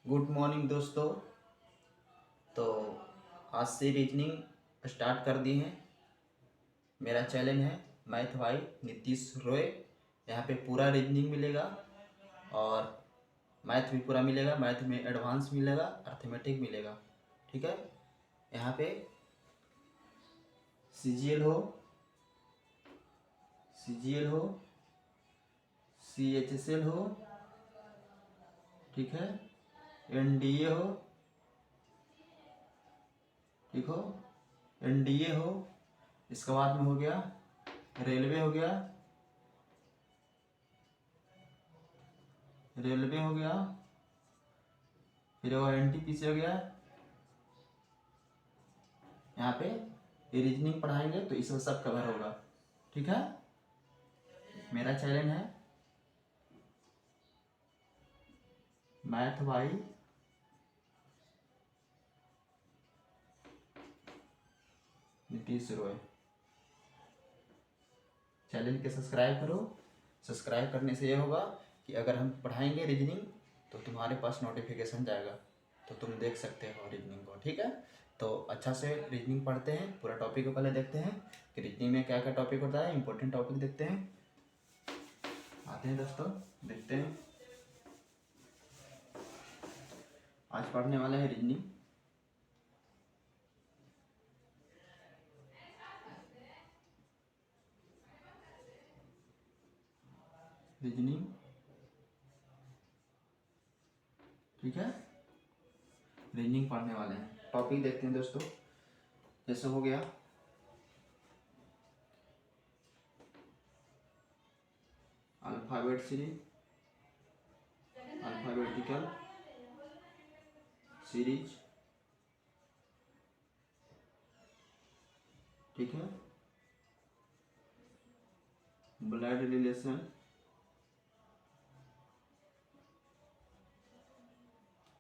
Good morning दोस्तों। तो आज से रीजनिंग स्टार्ट कर दी है। मेरा चैनल है मैथ भाई नीतीश रॉय। यहाँ पे पूरा रीजनिंग मिलेगा और मैथ भी पूरा मिलेगा। मैथ में एडवांस मिलेगा, अर्थमेटिक मिलेगा। ठीक है। यहाँ पे सीजीएल हो, सीएचएसएल हो, ठीक है, एनडीए हो, ठीक हो, एनडीए हो। इसके बाद में हो गया रेलवे, हो गया रेलवे, हो गया फिर वो एनटीपीसी हो गया। यहाँ पे ये रीजनिंग पढ़ाएंगे तो इसमें सब कवर होगा। ठीक है। मेरा चैनल है मैथ भाई नीतीश रॉय। चैनल के सब्सक्राइब करो। सब्सक्राइब करने से ये होगा कि अगर हम पढ़ाएंगे रीजनिंग तो तुम्हारे पास नोटिफिकेशन जाएगा, तो तुम देख सकते हो रीजनिंग को। ठीक है। तो अच्छा से रीजनिंग पढ़ते हैं। पूरा टॉपिक को पहले देखते हैं कि रीजनिंग में क्या क्या टॉपिक होता है। इंपॉर्टेंट टॉपिक देखते हैं। आते हैं दोस्तों, देखते हैं। आज पढ़ने वाले हैं रीजनिंग। रीजनिंग, ठीक है। रीजनिंग पढ़ने वाले हैं। टॉपिक देखते हैं दोस्तों। जैसे हो गया अल्फ़ाबेट सीरीज, अल्फ़ाबेटिकल सीरीज, ठीक है। ब्लड रिलेशन,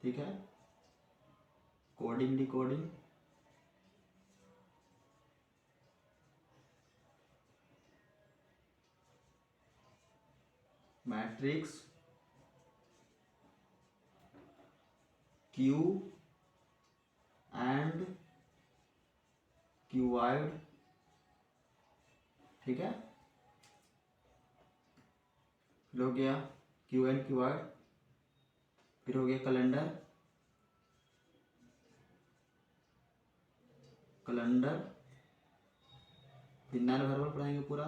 ठीक है। Coding decoding, matrix, Q and क्यूआइड, ठीक है। फिर हो गया क्यू एंड क्यूआइड। फिर हो गया कैलेंडर, कैलेंडर। फिर नॉन वर्बल पढ़ाएंगे पूरा।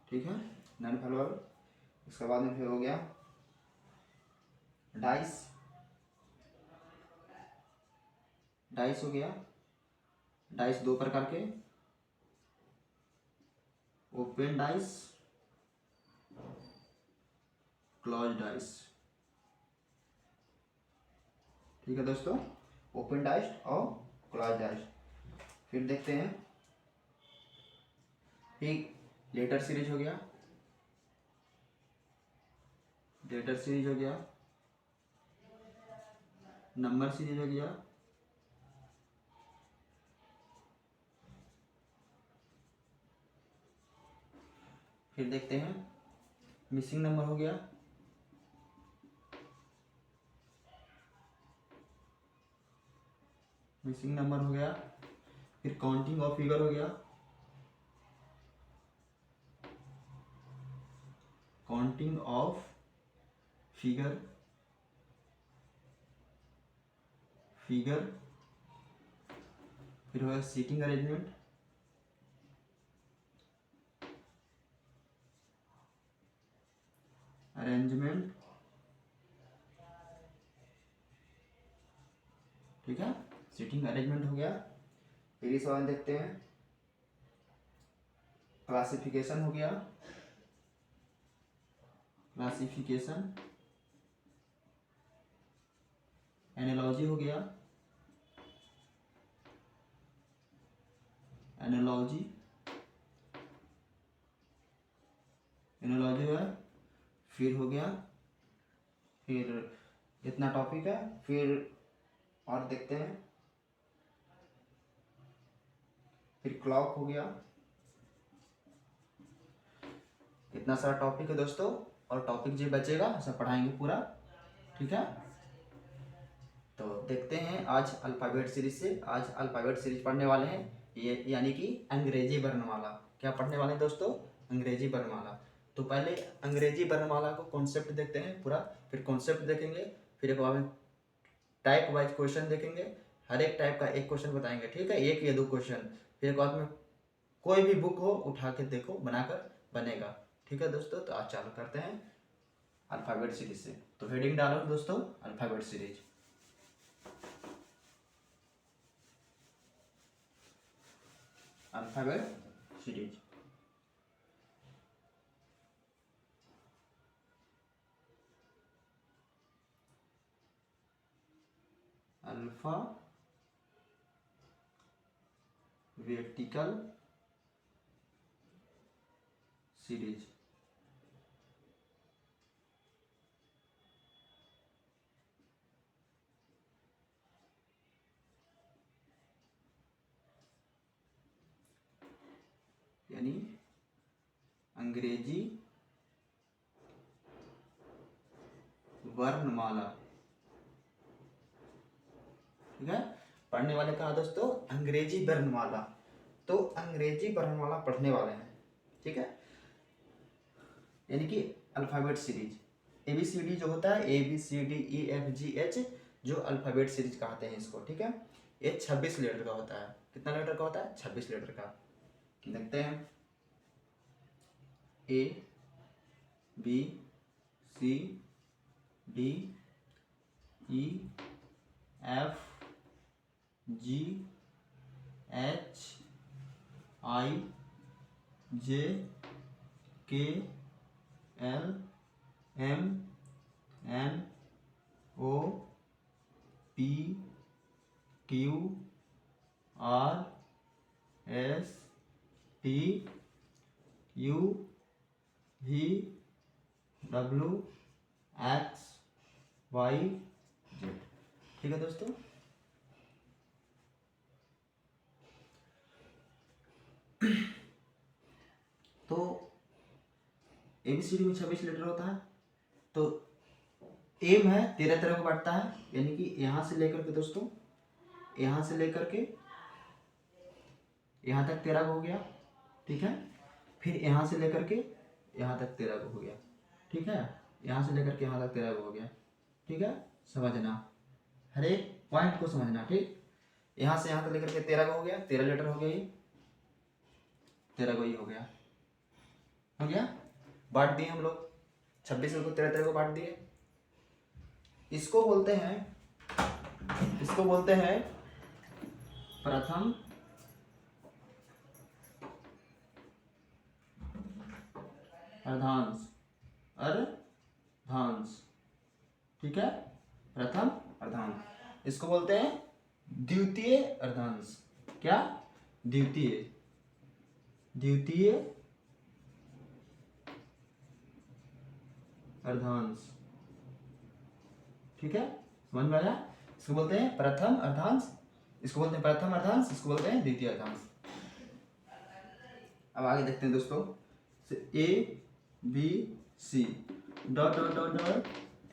ठीक है, नॉन वर्बल। उसके बाद में फिर हो गया डाइस, डाइस हो गया। डाइस दो प्रकार के, ओपन डाइस, क्लोज डाइस, ठीक है दोस्तों। ओपन डाइस और क्लोज डाइस। फिर देखते हैं फिर लेटर सीरीज हो गया, लेटर सीरीज हो गया, नंबर सीरीज हो गया, फिर देखते हैं मिसिंग नंबर हो गया, मिसिंग नंबर हो गया। फिर काउंटिंग ऑफ फिगर हो गया, काउंटिंग ऑफ फिगर, फिगर। फिर हो गया सीटिंग अरेंजमेंट, अरेंजमेंट, ठीक है। सीटिंग अरेंजमेंट हो गया। फिर इस बार देखते हैं क्लासिफिकेशन हो गया, क्लासिफिकेशन। एनालॉजी हो गया, एनालॉजी, एनालॉजी है। फिर हो गया, फिर इतना टॉपिक है। फिर और देखते हैं, फिर क्लॉक हो गया, इतना सारा टॉपिक है दोस्तों, और टॉपिक जो बचेगा सब पढ़ाएंगे पूरा, ठीक है। तो देखते हैं आज अल्फ़ाबेट सीरीज से। आज अल्फ़ाबेट सीरीज पढ़ने वाले हैं, ये यानी कि अंग्रेजी वर्णमाला। क्या पढ़ने वाले हैं दोस्तों? अंग्रेजी वर्णमाला। तो पहले अंग्रेजी वर्णमाला को कॉन्सेप्ट देखते हैं पूरा, फिर कॉन्सेप्ट देखेंगे, फिर एक बार टाइप वाइज क्वेश्चन देखेंगे, हर एक टाइप का एक क्वेश्चन बताएंगे, ठीक है, एक या दो क्वेश्चन। फिर एक बाद में कोई भी बुक हो उठा के देखो, बनाकर बनेगा, ठीक है दोस्तों। तो आज चालू करते हैं अल्फ़ाबेट सीरीज से। तो हेडिंग डालो दोस्तों, alphabet series. Alphabet series. Alphabetical series. यानी अंग्रेजी वर्णमाला, ठीक है। पढ़ने वाले कहा दोस्तों अंग्रेजी वर्णमाला। तो अंग्रेजी वर्णमाला पढ़ने वाले हैं, ठीक है, यानी कि अल्फ़ाबेट सीरीज। ABCD जो होता है, ABCDEFGH, जो अल्फ़ाबेट सीरीज कहते हैं इसको, ठीक है। ये 26 लेटर का होता है। कितना लेटर का होता है? 26 लेटर का। देखते हैं, ABCDEFGHIJKLMNOPQRSTUVWXYZ, ठीक है दोस्तों। तो ABCD में 26 लेटर होता है। तो एम है 13 तरह को बांटता है, यानी कि यहाँ से लेकर के दोस्तों, यहाँ से लेकर के यहाँ तक 13 हो गया, ठीक है। फिर यहाँ से लेकर के यहाँ तक 13 हो गया, ठीक है। यहाँ से लेकर के यहाँ तक 13 हो गया, ठीक है। समझना, हर एक पॉइंट को समझना, ठीक। यहाँ से यहाँ तक लेकर के 13 हो गया, 13 लेटर हो गया, ये 13 को ही हो गया, बांट दिए हम लोग 26 को 13 को बांट दिए। इसको बोलते हैं प्रथम अर्धांश, ठीक है। प्रथम अर्धांश। इसको बोलते हैं द्वितीय अर्धांश। क्या? द्वितीय अर्धांश, ठीक है। समझ में आया? इसको बोलते हैं प्रथम अर्धांश, इसको बोलते हैं प्रथम अर्धांश, इसको बोलते हैं द्वितीय अर्धांश। अब आगे देखते हैं दोस्तों, ABC dot dot dot dot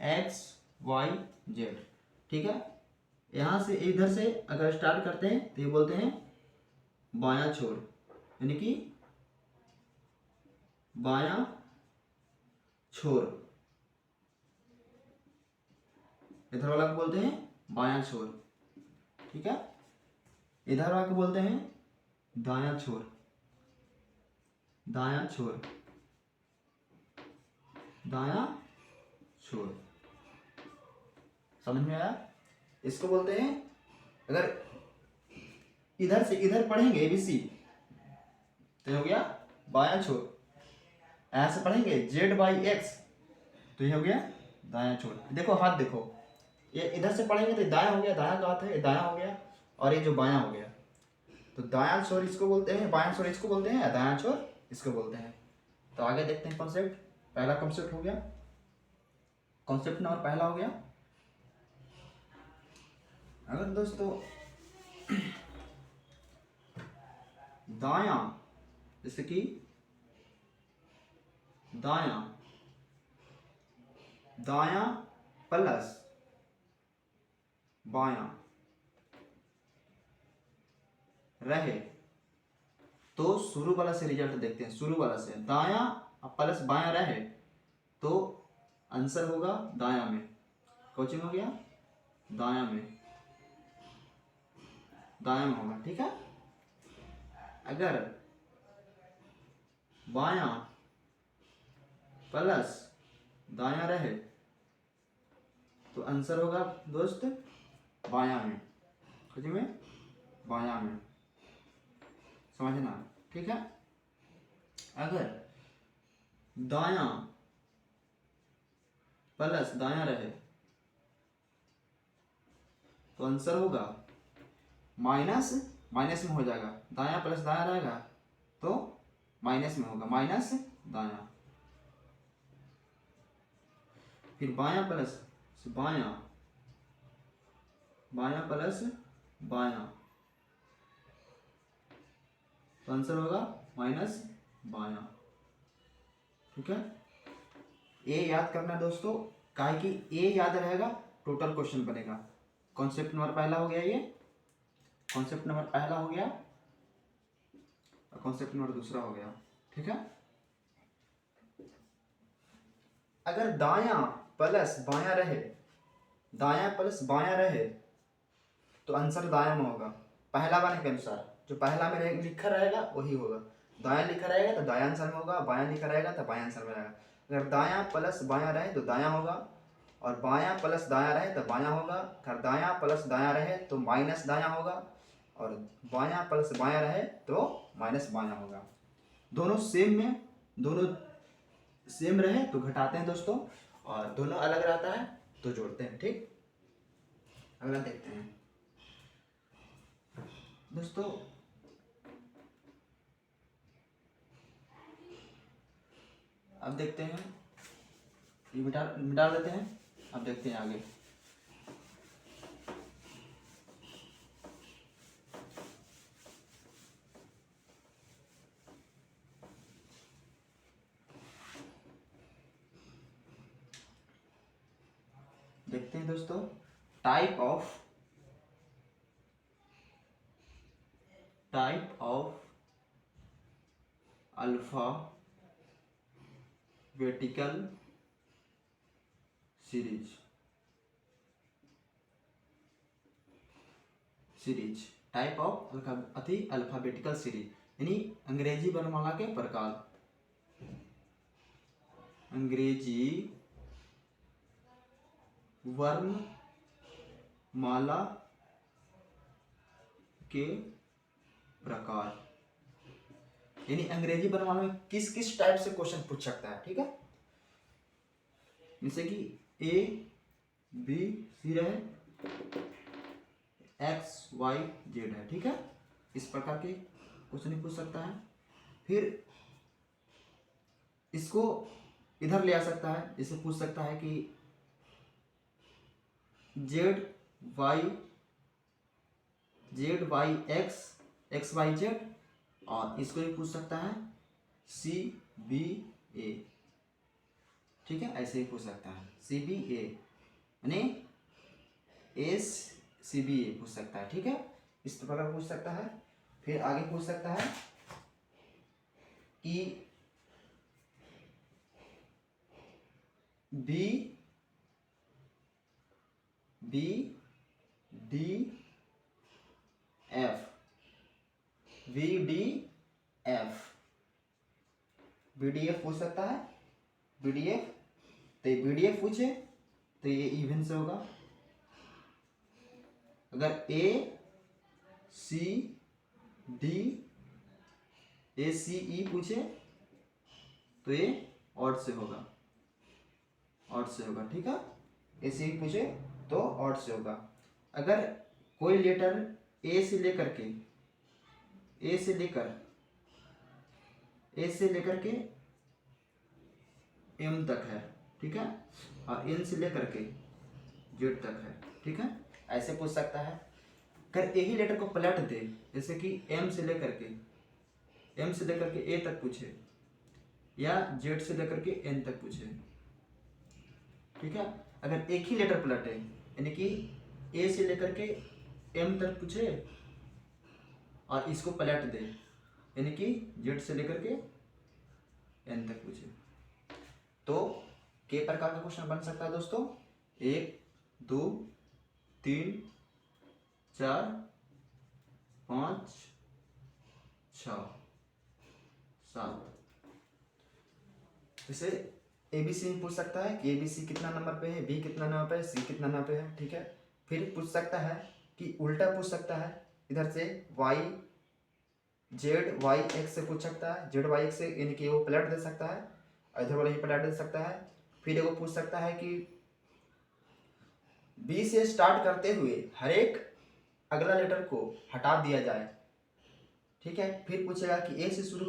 XYZ, ठीक है। यहाँ से इधर से अगर स्टार्ट करते हैं तो ये बोलते हैं बायां छोर, यानी कि बायां छोर। इधर वाला को बोलते हैं बायां छोर, ठीक है। इधर वाला को बोलते हैं दायां छोर, दायां छोर, दायां छोर। समझ में आया? इसको बोलते हैं, अगर इधर से इधर पढ़ेंगे ABC तो हो गया बायां छोर। ऐसे पढ़ेंगे Z/X तो ये हो गया दायां छोर। देखो हाथ देखो, ये इधर से पढ़ेंगे तो दायां हो गया, दायां का हाथ है, दायां हो गया, और ये जो बायां हो गया। तो दायां छोर इसको बोलते हैं, बायां छोर इसको बोलते हैं, दायां छोर इसको बोलते हैं। तो आगे देखते हैं कॉन्सेप्ट। पहला कॉन्सेप्ट हो गया, कॉन्सेप्ट नंबर पहला हो गया। अगर दोस्तों दायां, जैसे कि दायां, दायां प्लस बायां रहे, तो शुरू वाला से रिजल्ट देखते हैं। शुरू वाला से दायां प्लस बायां रहे तो आंसर होगा दायां में। कोचिंग हो गया, दायां में, दायां में होगा। ठीक है, अगर बायां प्लस दायां रहे तो आंसर होगा दोस्त बायां में। कोचिंग में बायां में, समझना। ठीक है, अगर दायां प्लस दायां रहे तो आंसर होगा माइनस, माइनस में हो जाएगा। दायां प्लस दायां रहेगा तो माइनस में होगा, माइनस दायां। फिर बायां प्लस बायां, बायां प्लस बायां तो आंसर होगा माइनस बायां। ठीक है, ए याद करना दोस्तों, काहे कि ए याद रहेगा टोटल क्वेश्चन बनेगा। कॉन्सेप्ट नंबर पहला हो गया, ये कॉन्सेप्ट नंबर पहला हो गया और कॉन्सेप्ट नंबर दूसरा हो गया। ठीक है, अगर दायां प्लस बायां रहे, दायां प्लस बायां रहे तो आंसर दायां में होगा। पहला वाले के अनुसार जो पहला में लिखा रहेगा वही होगा। दायां लिखा रहेगा तो दायां आंसर में होगा, बायां लिखा रहेगा तो बायां आंसर में रहेगा। अगर दायां प्लस बायां रहे तो दायां होगा, और बायां प्लस दायां रहे तो बायां होगा। अगर दायां प्लस दायां रहे तो माइनस दायां होगा, और बायां प्लस बायां रहे तो माइनस बायां होगा। दोनों सेम में, दोनों सेम रहे तो घटाते हैं दोस्तों, और दोनों अलग रहता है तो जोड़ते हैं। ठीक, अगला देखते हैं दोस्तों। अब देखते हैं, ये मिटा देते हैं। अब देखते हैं आगे। देखते हैं दोस्तों, type of alphabetical series, type of alphabetical series, यानी अंग्रेजी वर्णमाला के प्रकार, अंग्रेजी वर्णमाला के प्रकार, यानी अंग्रेजी वर्णमाला में किस किस टाइप से क्वेश्चन पूछ सकता है। ठीक है, जैसे कि A B C रहे, X Y Z है। ठीक है, इस प्रकार के क्वेश्चन ही पूछ सकता है। फिर इसको इधर ले आ सकता है, इसे पूछ सकता है कि Z Y X X Y Z, और इसको भी पूछ सकता है C B A। ठीक है, ऐसे ही पूछ सकता है C B A, यानी S C B A पूछ सकता है। ठीक है, इस प्रकार पूछ सकता है। फिर आगे पूछ सकता है कि B D F VDF, VDF पूछ सकता है। VDF, तो VDF पूछे तो ये इवन से होगा। अगर ACE पूछे तो ये ऑड से होगा, ऑड से होगा। ठीक है, ACE पूछे तो ऑड से होगा। अगर कोई लेटर ए से लेकर के M तक है, ठीक है, और N से लेकर के Z तक है। ठीक है, ऐसे पूछ सकता है। अगर यही लेटर को पलट दे, जैसे कि M से लेकर के A तक पूछे, या जेड से लेकर के एन तक पूछे, ठीक है। अगर एक ही लेटर पलटे यानी कि ए से लेकर के एम तक पूछे और इसको पलट दे यानी कि जेड से लेकर के एन तक पूछे, तो के प्रकार का क्वेश्चन बन सकता है दोस्तों। 1 2 3 4 5 6 7। जैसे एबीसी में पूछ सकता है कि एबीसी कितना नंबर पे है, बी कितना नंबर पे है, सी कितना नंबर पे है, ठीक है। फिर पूछ सकता है कि उल्टा पूछ सकता है, इधर से वाई जेड वाई एक्स से पूछ सकता है, जेड वाई एक्स से यानी कि वो पलट दे सकता है, इधर वाला ही पलट दे सकता है। फिर वो पूछ सकता है कि बी से स्टार्ट करते हुए हर एक अगला लेटर को हटा दिया जाए, ठीक है। फिर पूछेगा कि ए से शुरू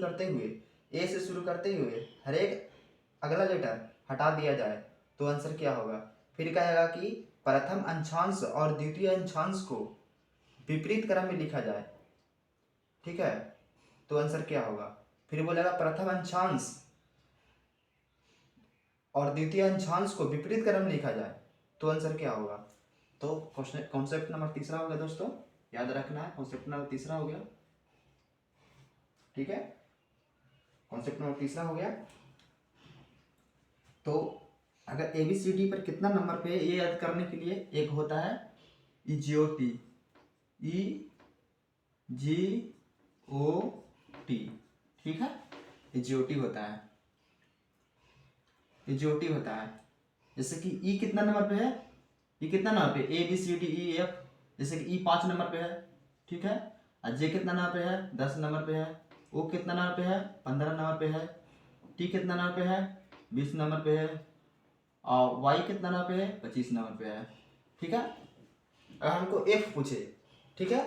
करते हुए हर एक अगला लेटर हटा दिया जाए, तो आंसर क्या होगा। फिर कहेगा कि प्रथम अंशांश और द्वितीय अंशांश को विपरीत क्रम में लिखा जाए, ठीक है, तो आंसर क्या होगा। फिर बोलेगा प्रथम अंशांश और द्वितीय अंशांश को विपरीत क्रम में लिखा जाए, तो आंसर क्या होगा। तो क्वेश्चन कॉन्सेप्ट नंबर तीसरा हो गया दोस्तों, याद रखना है, कॉन्सेप्ट नंबर तीसरा हो गया, ठीक है। कॉन्सेप्ट नंबर तीसरा हो गया। तो अगर ABCD पर कितना नंबर पे ये याद करने के लिए एक होता है EGOT, EGOT, ठीक है, EGOT होता है, EGOT होता है। जैसे कि E कितना नंबर पे है, E कितना नंबर पे, ABCDEF, जैसे कि E 5 नंबर पे है, ठीक है। और J कितना नंबर पे है, 10 नंबर पे है। O कितना नंबर पे है, 15 नंबर पे है। T कितना नंबर पे है, 20 नंबर पे है। और Y कितना नंबर पे है, 25 नंबर पे है, ठीक है। अगर हमको F पूछे, ठीक है,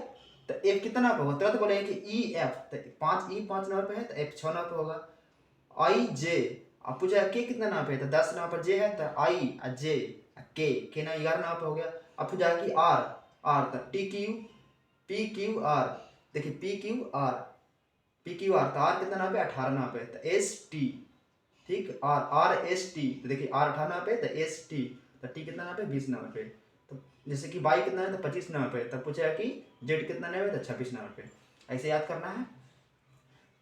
तो F कितना नंबर पे होगा, तुरंत बोलेंगे कि EF, तो 5 नंबर पे है तो F 6 नंबर पे होगा। IJ, अब पूछा के कितना नंबर पे है, तो 10 नंबर पर J है, तो I और J के ना 11 नंबर पे हो गया। अब पूछा कि R तो PQR, देखिए PQR तो R कितना नंबर पे, 18 नंबर पे, तो ST, ठीक, और RST, तो देखिए R 18 नंबर पे, तो ST, तो T कितना नंबर पे, 20 नंबर पे। तो जैसे कि Y कितना है, तो 25 नंबर पे, तब पूछेगा कि Z कितना नंबर पे, तो 26 नंबर पे। ऐसे याद करना है।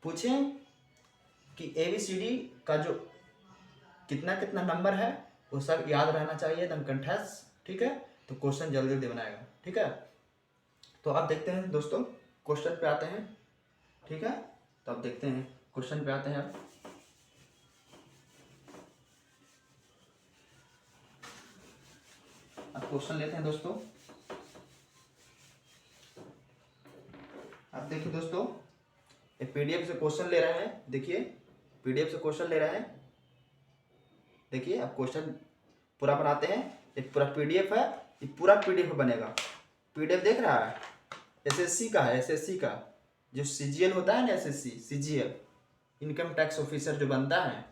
पूछें कि ABCD का जो कितना कितना नंबर है वो सब याद रहना चाहिए एकदम कंठस्थ, ठीक है, तो क्वेश्चन जल्दी जल्दी बनाएगा, ठीक है। तो अब देखते हैं दोस्तों, क्वेश्चन पे आते हैं, ठीक है। तो अब देखते हैं, क्वेश्चन पे आते हैं। अब क्वेश्चन लेते हैं दोस्तों। अब देखिए दोस्तों, ये PDF से क्वेश्चन ले रहे हैं, देखिए PDF से क्वेश्चन ले रहे हैं, देखिए अब क्वेश्चन पूरा बनाते हैं। ये पूरा PDF है, ये पूरा PDF बनेगा। PDF देख रहा है, SSC का है, SSC का जो CGL होता है ना, SSC CGL income tax officer जो बनता है,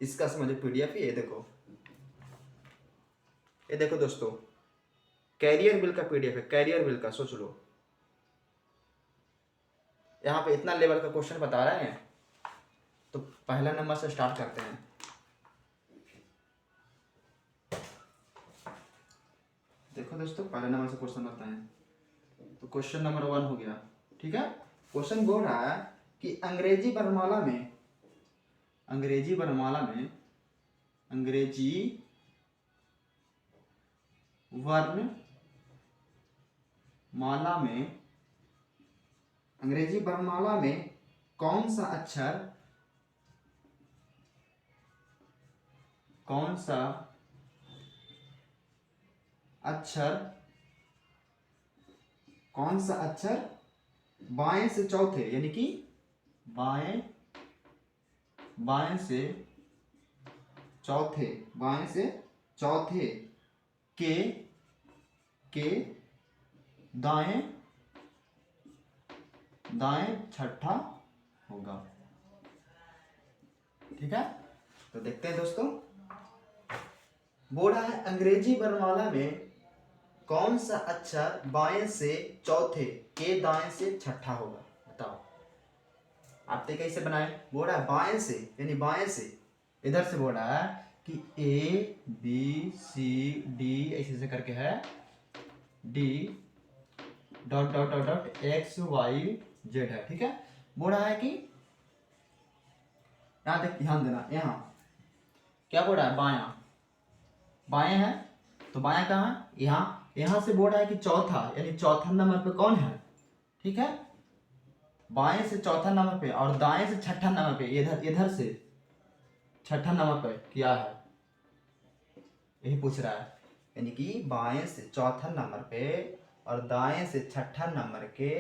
इसका समझो PDF। ये देखो दोस्तों, कैरियर बिल का PDF है, कैरियर बिल का, सोच लो। यहाँ पे इतना लेवल का क्वेश्चन बता रहे हैं, तो पहला नंबर से स्टार्ट करते हैं। देखो दोस्तों, पहले नंबर से क्वेश्चन आता है, तो क्वेश्चन नंबर 1 हो गया, ठीक है। क्वेश्चन बोल रहा है कि अंग्रेजी वर्णमाला में अंग्रेजी वर्णमाला में कौन सा अक्षर बाएं से चौथे, यानी कि बाएं से चौथे के दाएं छठा होगा, ठीक है। तो देखते हैं दोस्तों, बोल रहा है अंग्रेजी वर्णमाला में कौन सा अक्षर बाएं से चौथे के दाएं से छठा होगा, बताओ। आपने कैसे बनाए, बोल रहा है बाएं से, यानी बाएं से इधर से बोल रहा है कि ए बी सी डी ऐसे ऐसे करके है, D dot dot dot dot X Y Z है, ठीक है। बोल रहा है कि यहाँ तक ध्यान देना, यहाँ क्या बोल रहा है, बायां, बाएं है, तो बायां कहाँ है, यहाँ, यहाँ से बोल रहा है कि चौथा, यानी चौथा नंबर पे कौन है, ठीक है। बाएं से चौथा नंबर पे और दाएं से छठा नंबर पे, इधर इधर से छठा नंबर पे क्या है, यही पूछ रहा है। यानी कि बाएं से चौथा नंबर पे और दाएं से छठा नंबर के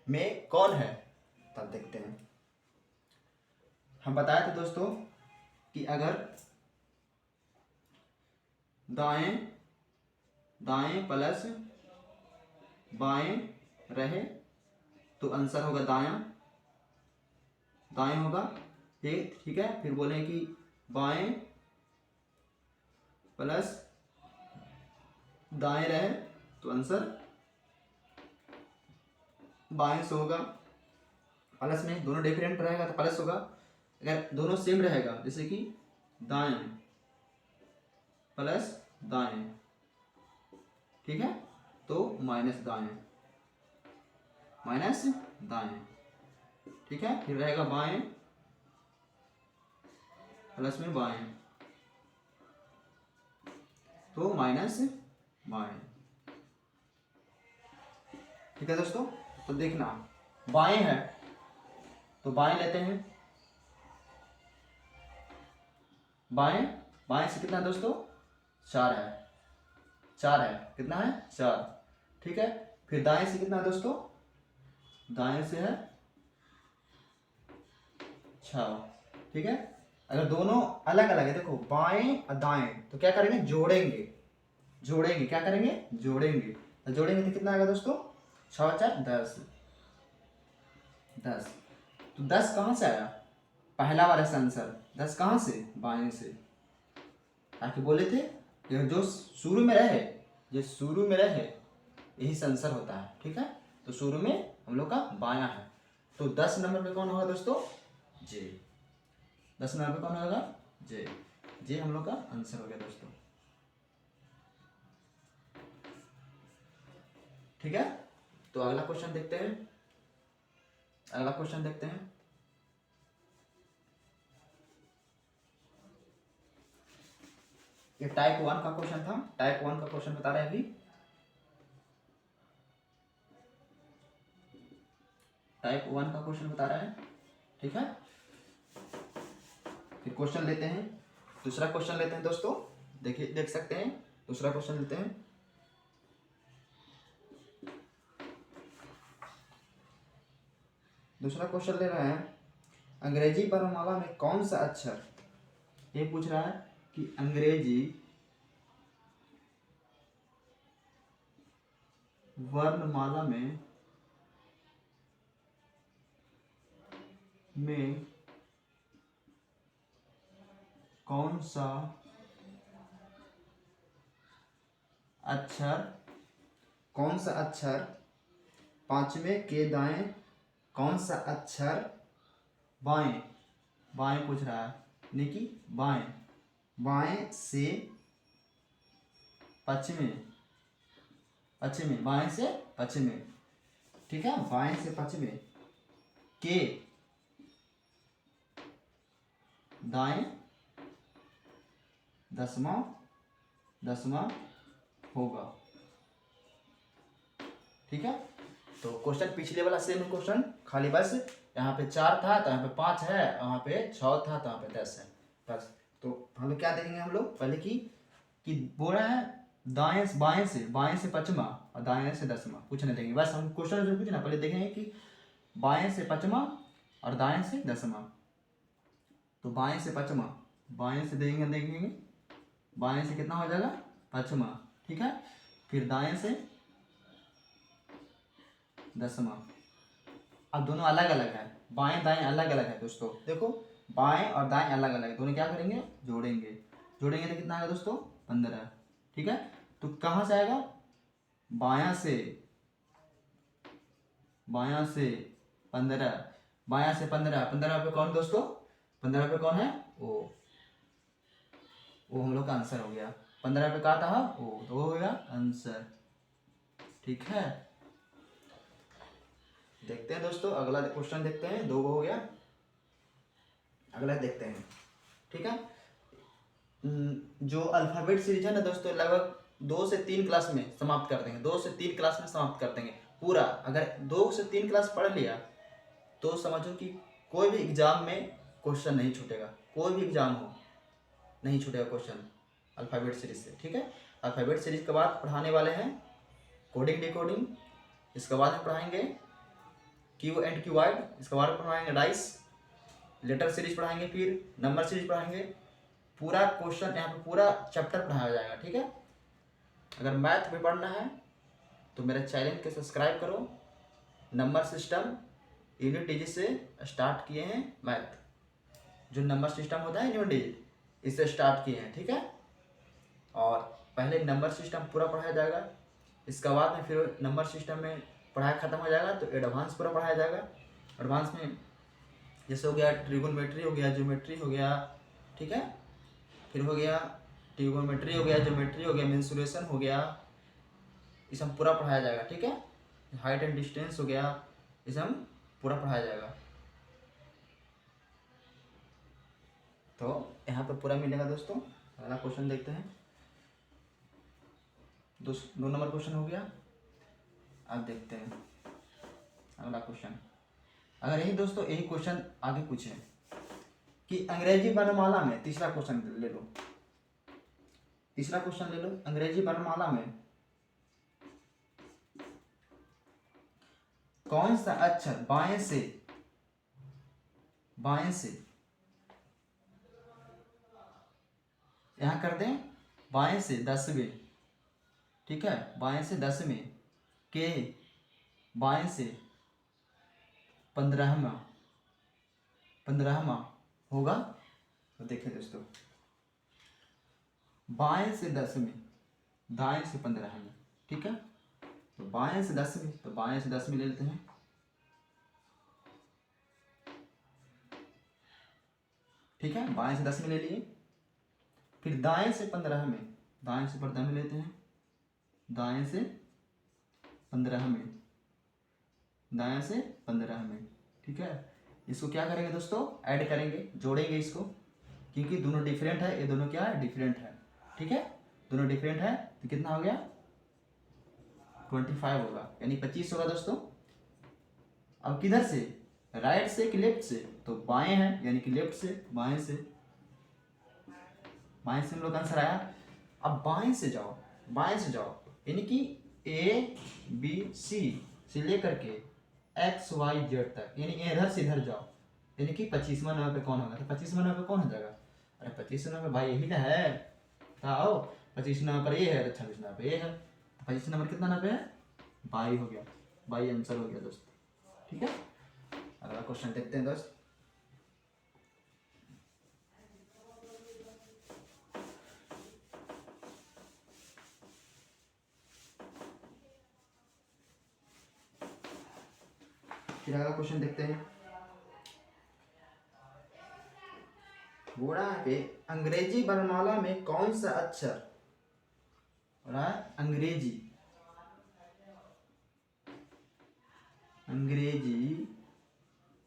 में कौन है, तब देखते हैं। हम बताए थे दोस्तों कि अगर दाएं दाएं प्लस बाएं रहे तो आंसर होगा दायां, दाएं होगा, ठीक है। फिर बोले कि बाएं प्लस दाएं रहे तो आंसर बाएं से होगा, प्लस में दोनों डिफरेंट रहेगा तो प्लस होगा, अगर दोनों सेम रहेगा जैसे कि दाएं प्लस दाएं, ठीक है, तो माइनस दाएं, माइनस दाएं, ठीक है। फिर रहेगा बाएं प्लस में बाएं तो माइनस बाएं, ठीक है दोस्तों। तो देखना बाएं है तो बाएं लेते हैं, बाएं, बाएं से कितना है दोस्तों, 4 है, 4 है, कितना है 4, ठीक है। फिर दाएं से कितना है दोस्तों, दाएं से है 6, ठीक है। अगर दोनों अलग अलग है, देखो बाएं और दाएं, तो क्या करेंगे, जोड़ेंगे, जोड़ेंगे, क्या करेंगे, जोड़ेंगे, तो जोड़ेंगे तो कितना आएगा दोस्तों, 6 4 10, 10, तो 10 कहाँ से आया, पहला वाला से आंसर 10 कहाँ से, बाएं से, ताकि बोले थे कि जो शुरू में रहे, जो शुरू में रहे यही से आंसर होता है, ठीक है। तो शुरू में हम लोग का बायां है, तो 10 नंबर पे कौन होगा दोस्तों, जे, 10 नंबर पे कौन होगा, जे, जे हम लोग का आंसर हो गया दोस्तों, ठीक है। तो अगला क्वेश्चन देखते हैं, अगला क्वेश्चन देखते हैं। ये टाइप 1 का क्वेश्चन था, टाइप 1 का क्वेश्चन बता रहे हैं अभी, टाइप 1 का क्वेश्चन बता रहा है, ठीक है। फिर क्वेश्चन लेते हैं, दूसरा क्वेश्चन लेते हैं दोस्तों, देखिए देख सकते हैं, दूसरा क्वेश्चन लेते हैं। दूसरा क्वेश्चन ले रहे हैं, अंग्रेजी वर्णमाला में कौन सा अक्षर, ये पूछ रहा है कि अंग्रेजी वर्णमाला में कौन सा अक्षर, कौन सा अक्षर पांचवें के दाएं, कौन सा अक्षर बाएं, बाएं पूछ रहा है, यानी कि बाएं, बाएं से पश्चिमी, पश्चिमी, बाएं से पश्चिमी, ठीक है, बाएं से पश्चिमी के दाएं दसवां, दसवां होगा, ठीक है। तो क्वेश्चन पिछले वाला सेम क्वेश्चन, खाली बस यहाँ पे 4 था तो यहाँ पे 5 है, यहाँ पे 6 था तो यहाँ पे 10 है, बस। तो हम लोग क्या देखेंगे, हम लोग पहले कि बोल रहा है दाएं बाएं से, बाएं से पश्चिमा और दाएं से दसवां, कुछ नहीं देंगे, बस हम क्वेश्चन जो पूछना पहले देखेंगे कि बाएं से पश्चिमा और दाएं से दसवां। तो बाएं से पश्चिमा, बाएं से देखेंगे, बाएं से कितना हो जाएगा, पश्चिमा, ठीक है। फिर दाएं से दसवां, अब दोनों अलग अलग है, बाएं दाएं अलग अलग है दोस्तों, देखो बाएं और दाएं अलग अलग है, दोनों क्या करेंगे, जोड़ेंगे, जोड़ेंगे तो कितना आएगा दोस्तों, 15, ठीक है। तो कहाँ से आएगा, बायां से, बायां से 15, बायां से 15, 15 पे कौन दोस्तों, 15 पे कौन है, वो हम लोग का आंसर हो गया। 15 पे कहा था ओ, तो वो हो गया आंसर। ठीक है, देखते हैं दोस्तों अगला क्वेश्चन देखते हैं, 2 हो गया, अगला देखते हैं। ठीक है, जो अल्फाबेट सीरीज है ना दोस्तों, लगभग 2 से 3 क्लास में समाप्त कर देंगे, 2 से 3 क्लास में समाप्त कर देंगे पूरा। अगर 2 से 3 क्लास पढ़ लिया तो समझो कि कोई भी एग्जाम में क्वेश्चन नहीं छूटेगा, कोई भी एग्जाम हो नहीं छूटेगा क्वेश्चन अल्फाबेट सीरीज से। ठीक है, अल्फाबेट सीरीज के बाद पढ़ाने वाले हैं कोडिंग डिकोडिंग, इसके बाद हम पढ़ाएंगे क्यू एंड क्यू वाइड, इसके बाद पढ़ाएंगे डाइस, लेटर सीरीज पढ़ाएंगे, फिर नंबर सीरीज पढ़ाएंगे। पूरा क्वेश्चन यहाँ पे पूरा चैप्टर पढ़ाया जाएगा। ठीक है, अगर मैथ में पढ़ना है तो मेरे चैनल के सब्सक्राइब करो। नंबर सिस्टम यूनिट डिजिट से स्टार्ट किए हैं मैथ, जो नंबर सिस्टम होता है यूनिट डिजिट, इससे स्टार्ट किए हैं। ठीक है, और पहले नंबर सिस्टम पूरा पढ़ाया जाएगा, इसके बाद में फिर नंबर सिस्टम में पढ़ाई खत्म हो जाएगा तो एडवांस पूरा पढ़ाया जाएगा। एडवांस में जैसे हो गया ट्रिगोनोमेट्री हो गया, ज्योमेट्री हो गया, ठीक है, फिर हो गया ट्रिगोनोमेट्री हो गया, ज्योमेट्री हो गया, मेंसुरेशन हो गया, इस हम पूरा पढ़ाया जाएगा। ठीक है, हाइट एंड डिस्टेंस हो गया, इसे हम पूरा पढ़ाया जाएगा। तो यहाँ पे पूरा मिलेगा दोस्तों। अगला क्वेश्चन देखते हैं, 2 नंबर क्वेश्चन हो गया। अब देखते हैं अगला क्वेश्चन। अगर यही दोस्तों यही क्वेश्चन आगे पूछे कि अंग्रेजी वर्णमाला में, तीसरा क्वेश्चन ले लो, तीसरा क्वेश्चन ले लो, अंग्रेजी वर्णमाला में कौन सा अक्षर बाएं से यहां कर दें बाएं से 10वें, ठीक है, बाएं से 10वें के बाएं से 15वां होगा। तो देखिए दोस्तों, बाएं से 10वें, दाएं से 15वें, ठीक है, तो बाएं से 10वें, तो बाएं से 10वें ले लेते हैं, ठीक है, बाएं से 10वें ले लिए। फिर दाएं से 15वें, दाएं से 15वें लेते हैं, दाएं से 15वें, दाएं से 15वें, ठीक है। इसको क्या करेंगे दोस्तों, ऐड करेंगे, जोड़ेंगे इसको, क्योंकि दोनों डिफरेंट है, ये दोनों क्या है, डिफरेंट है। ठीक है, दोनों डिफरेंट है तो कितना हो गया, 25 होगा, यानी 25 होगा दोस्तों। अब किधर से, राइट से कि लेफ्ट से, तो बाएं है यानी कि लेफ्ट से, बाएं से, बाएं से हम लोग आंसर आया। अब बाएं से जाओ, बाएं से जाओ, यानी कि ABC से लेकर के XYZ तक, यानी इधर से इधर जाओ, यानी कि 25वां नंबर पे कौन होगा, तो 25वां नंबर पे कौन हो जाएगा, अरे 25वां नंबर भाई यही ना है, आओ 25 नंबर पर ये है, 26 नंबर पे ये है, तो 25 नंबर कितना नंबर है, 22 हो गया, 22 आंसर हो गया दोस्त। ठीक है, अगला क्वेश्चन देखते हैं दोस्त। फिर अगला क्वेश्चन देखते हैं, बोला पे अंग्रेजी वर्णमाला में कौन सा अक्षर, बोला अंग्रेजी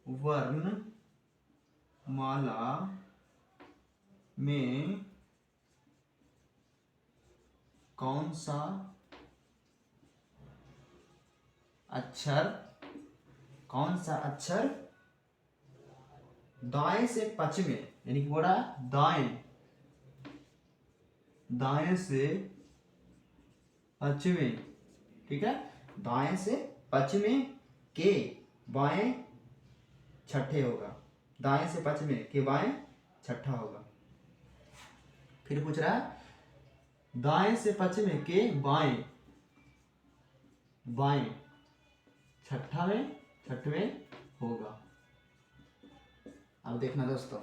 वर्णमाला में कौन सा अक्षर, कौन सा अक्षर दाएं से पश्चिमी, यानी कि बोला दाएं, दाएं से पश्चिमी, ठीक है, दाएं से पश्चिमी के बाएं छठे होगा, दाएं से पश्चिमी के बाएं छठा होगा। फिर पूछ रहा है दाएं से पश्चिमी के बाएं, बाएं छठवें होगा। अब देखना दोस्तों,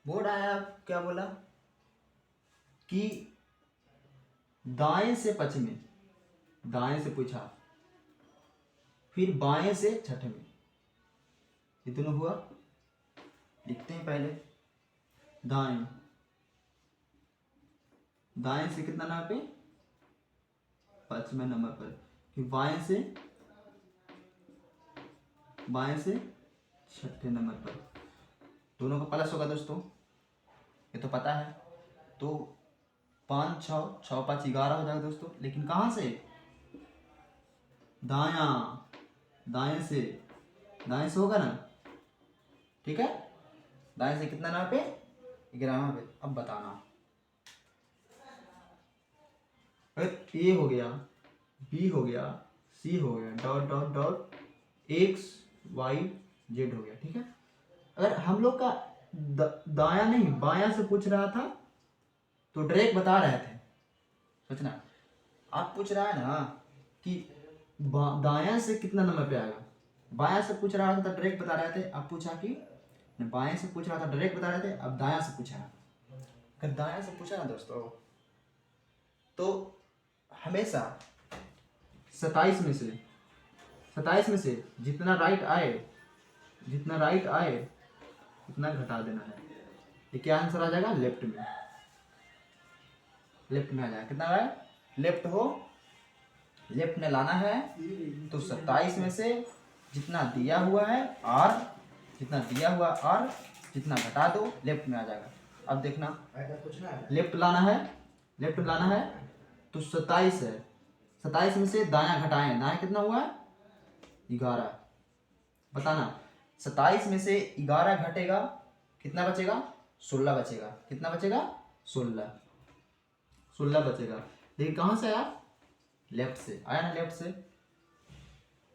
बोर्ड आया क्या बोला कि दाएं से पश्चिमी, दाएं से पूछा, फिर बाएं से छठे में, ये दोनों हुआ। लिखते हैं पहले दाएं, दाएं से कितना नंबर पे, 5वें नंबर पर, फिर बाएं से छठे नंबर पर, दोनों का प्लस होगा दोस्तों, ये तो पता है। तो 5 6 6 5 11 हो जाएगा दोस्तों। लेकिन कहाँ से, दाया, दाएं से होगा ना, ठीक है। दाएं से कितना नंबर पे, 11 पे। अब बताना, ए हो गया, बी हो गया, सी हो गया, dot dot dot X Y Z हो गया, ठीक है। अगर हम लोग का दाया नहीं बाया से पूछ रहा था तो डायरेक्ट बता रहे थे। सोचना, आप पूछ रहा है ना कि दाया से कितना नंबर पे आएगा, बाया से पूछ रहा था तो डायरेक्ट बता रहे थे। अब पूछा कि बाएं से पूछ रहा था डायरेक्ट बता रहे थे, अब दाया से पूछा। अगर दाया से पूछा ना दोस्तों तो हमेशा 27 में से जितना राइट आए उतना घटा देना है। ये क्या आंसर आ जाएगा, लेफ्ट में आ जाएगा। कितना है, लेफ्ट में लाना है। तो 27 में से जितना दिया हुआ है और जितना घटा दो लेफ्ट में आ जाएगा। अब देखना, लेफ्ट लाना है तो 27 है, 27 में से दाया घटाएं, दाया कितना हुआ है, 11। बताना 27 में से 11 घटेगा कितना बचेगा, 16 बचेगा। कितना बचेगा, 16 बचेगा। लेकिन कहाँ से आया, लेफ्ट से आया ना, लेफ्ट से।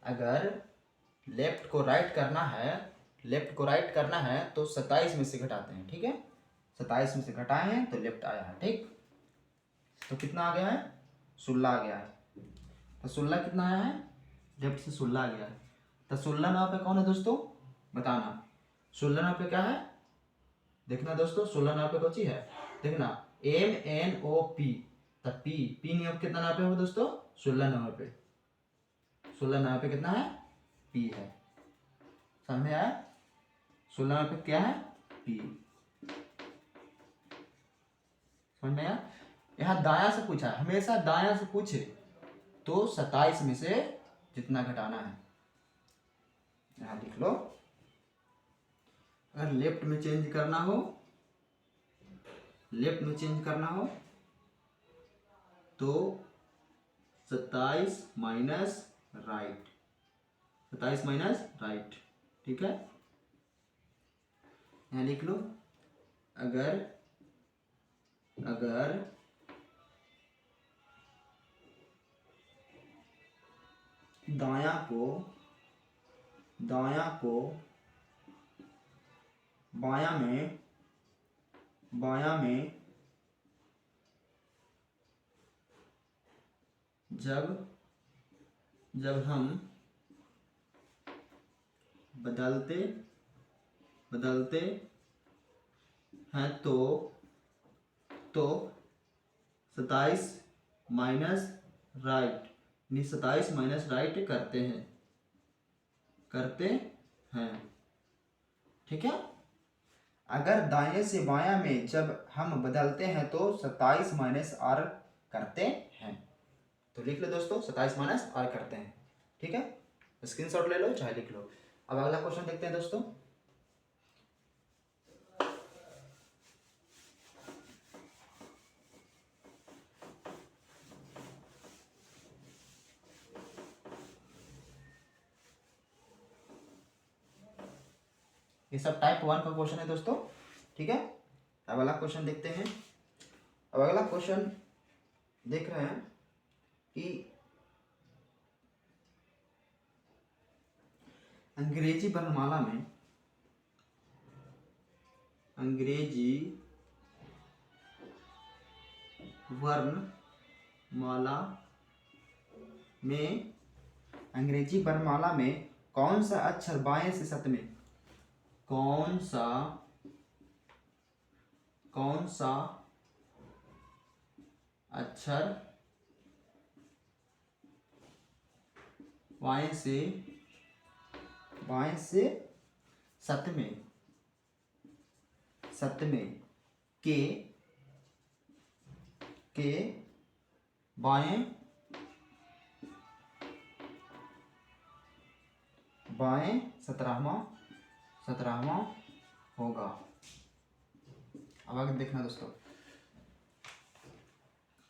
अगर लेफ्ट को राइट करना है तो 27 में से घटाते हैं, ठीक है। 27 में से घटाए हैं तो लेफ्ट आया है, ठीक। तो कितना आ गया है, 16 आ गया है। तो 16 कितना आया है, लेफ्ट से 16 आ गया है। तो 16 नंबर पे कौन है दोस्तों, बताना। 16 नंबर पे क्या है, देखना दोस्तों। 16 नंबर पे कौन सी है, देखना, MNOP। तो पी नियम कितना नंबर पे हो दोस्तों, 16 नंबर पे। 16 नंबर पे कितना है, पी है। समझ में आया, 16 नंबर पे क्या है, पी। समझ में आया। यहाँ दाया से पूछा है, हमेशा दाया से पूछे तो 27 में से जितना घटाना है, यहाँ लिख लो। अगर लेफ्ट में चेंज करना हो तो 27 माइनस राइट, ठीक है। यहाँ लिख लो, अगर दाया को बाया में जब हम बदलते हैं तो 27 माइनस राइट, 27 माइनस राइट करते हैं, ठीक है। अगर दाएं से बायां में जब हम बदलते हैं तो 27 माइनस आर करते हैं। तो लिख लो दोस्तों, 27 माइनस आर करते हैं, ठीक है। स्क्रीनशॉट ले लो चाहे लिख लो। अब अगला क्वेश्चन देखते हैं दोस्तों। ये सब टाइप 1 का क्वेश्चन है दोस्तों, ठीक है। अब अगला क्वेश्चन देखते हैं। अब अगला क्वेश्चन देख रहे हैं कि अंग्रेजी वर्णमाला में कौन सा अक्षर बाएं से सत में, कौन सा अक्षर बाएं से सतमें के बाएं सत्रहवां होगा। अब आगे देखना दोस्तों,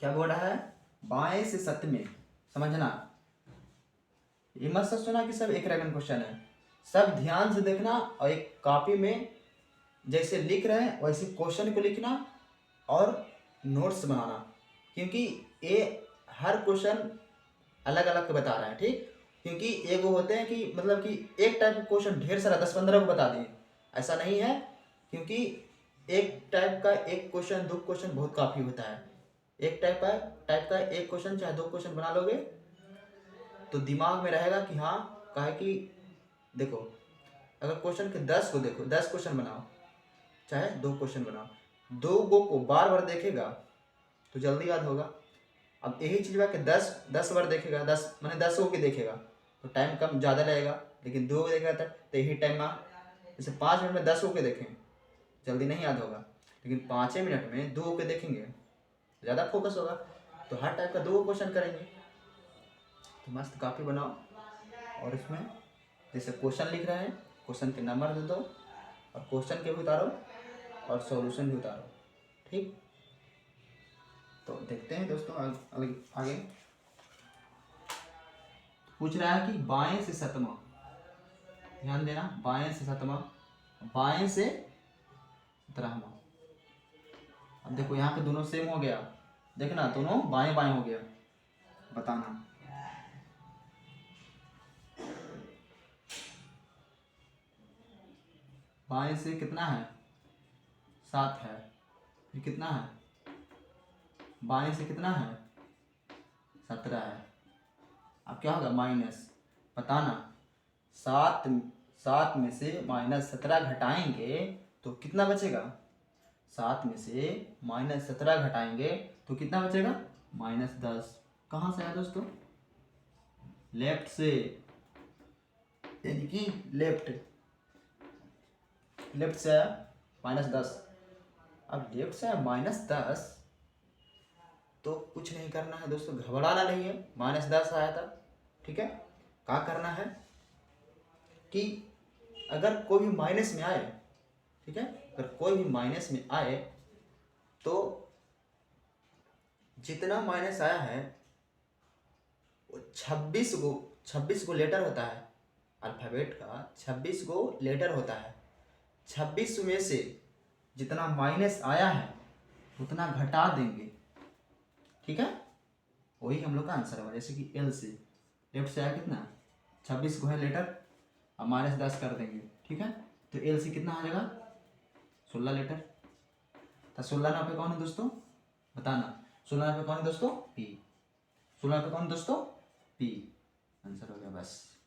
क्या बोल रहा है, बाएं से सतमें। समझना, ये मत सोचना कि सब एक रकम क्वेश्चन है, सब ध्यान से देखना और एक कॉपी में जैसे लिख रहे हैं वैसे क्वेश्चन को लिखना और नोट्स बनाना, क्योंकि ये हर क्वेश्चन अलग अलग बता रहा है, ठीक। क्योंकि एक वो होते हैं कि मतलब कि एक टाइप का क्वेश्चन ढेर सारा 10-15 को बता दिए, ऐसा नहीं है। क्योंकि एक टाइप का एक क्वेश्चन 2 क्वेश्चन बहुत काफ़ी होता है। एक टाइप का एक क्वेश्चन चाहे 2 क्वेश्चन बना लोगे तो दिमाग में रहेगा कि हाँ, काहे कि देखो, अगर क्वेश्चन के 10 को देखो, 10 क्वेश्चन बनाओ चाहे 2 क्वेश्चन बनाओ, 2 को बार बार देखेगा तो जल्दी याद होगा। अब यही चीज़ बा कि 10 बार देखेगा, 10 माने 10 को देखेगा तो टाइम कम ज़्यादा लगेगा, लेकिन 2 को देखेगा तो यही टाइम में, जैसे 5 मिनट में 10 को देखें जल्दी नहीं याद होगा, लेकिन 5 मिनट में 2 को देखेंगे ज़्यादा फोकस होगा। तो हर टाइप का 2 क्वेश्चन करेंगे। तो मस्त कॉपी बनाओ और इसमें जैसे क्वेश्चन लिख रहे हैं क्वेश्चन के नंबर दे दो और क्वेश्चन के भी उतारो और सॉल्यूशन भी उतारो, ठीक। तो देखते हैं दोस्तों आगे पूछ रहा है कि बाएं से सतमा, ध्यान देना, बाएं से सतमा, बाएं से 17वां। अब देखो यहाँ पे दोनों सेम हो गया, देखना दोनों बाएं बाएं हो गया, बताना। बाएं से कितना है, 7 है, फिर कितना है, बाएं से कितना है, 17 है। अब क्या होगा, माइनस, बताना। 7 में से -17 घटाएंगे तो कितना बचेगा, 7 में से -17 घटाएंगे तो कितना बचेगा, -10। कहाँ से आया दोस्तों, लेफ्ट से, यानी कि लेफ्ट से आया -10। अब लेफ्ट से आया -10 तो कुछ नहीं करना है दोस्तों, घबराना नहीं है, -10 आया था, ठीक है। क्या करना है कि अगर कोई भी माइनस में आए, ठीक है, अगर कोई भी माइनस में आए तो जितना माइनस आया है वो 26 गो लेटर होता है, अल्फ़ाबेट का 26 गो लेटर होता है। 26 में से जितना माइनस आया है उतना घटा देंगे, ठीक है। वही हम लोग का आंसर होगा। जैसे कि एल से लेफ्ट से आया कितना, 26 को है लेटर, अब -10 कर देंगे, ठीक है। तो एल से कितना आ जाएगा, 16 लेटर। तो 16 पे कौन है दोस्तों, बताना। 16 पे कौन है दोस्तों, पी। 16 पे कौन है दोस्तों, पी। आंसर हो गया बस।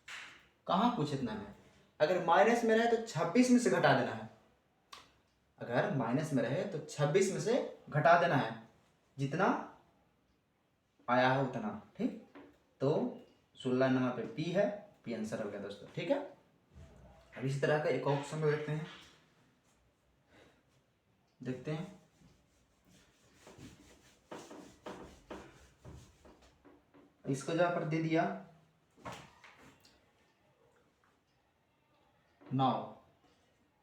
कहाँ पूछे इतना में, अगर माइनस में रहे तो 26 में से घटा देना है, अगर माइनस में रहे तो 26 में से घटा देना है, जितना आया है उतना, ठीक। तो 16 नंबर पे पी है, पी आंसर हो गया दोस्तों, ठीक है। अब इसी तरह का एक ऑप्शन में देखते हैं इसको जहाँ पर दे दिया 9,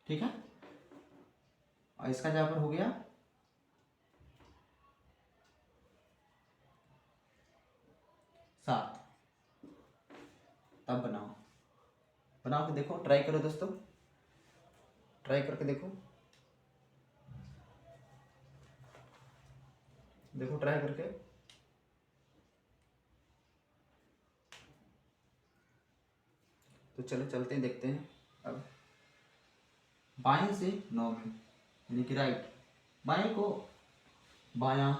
ठीक है, और इसका जहाँ पर हो गया 7। तब बनाओ के देखो, ट्राई करो दोस्तों, ट्राई करके देखो, ट्राई करके। तो चलो चलते हैं, देखते हैं। अब बाएं से 9 में, यानी कि राइट, बाएं को बायां,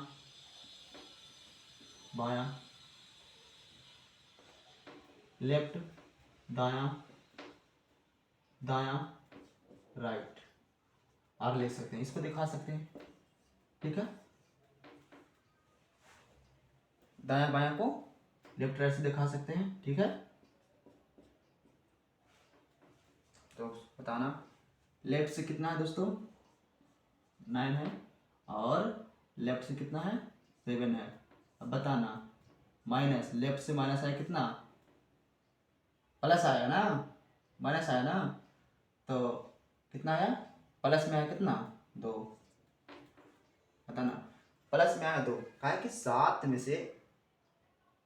बायां, लेफ्ट, दायां, दायां, राइट, और ले सकते हैं, इसको दिखा सकते हैं, ठीक है। दायां बायां को लेफ्ट राइट से दिखा सकते हैं, ठीक है। तो बताना लेफ्ट से कितना है दोस्तों, 9 है, और लेफ्ट से कितना है, 7 है। अब बताना माइनस, लेफ्ट से माइनस आया कितना, प्लस आया ना, माइनस आया ना, तो कितना आया, प्लस में आया कितना, 2। बताना प्लस में आया 2, कहा है कि 7 में से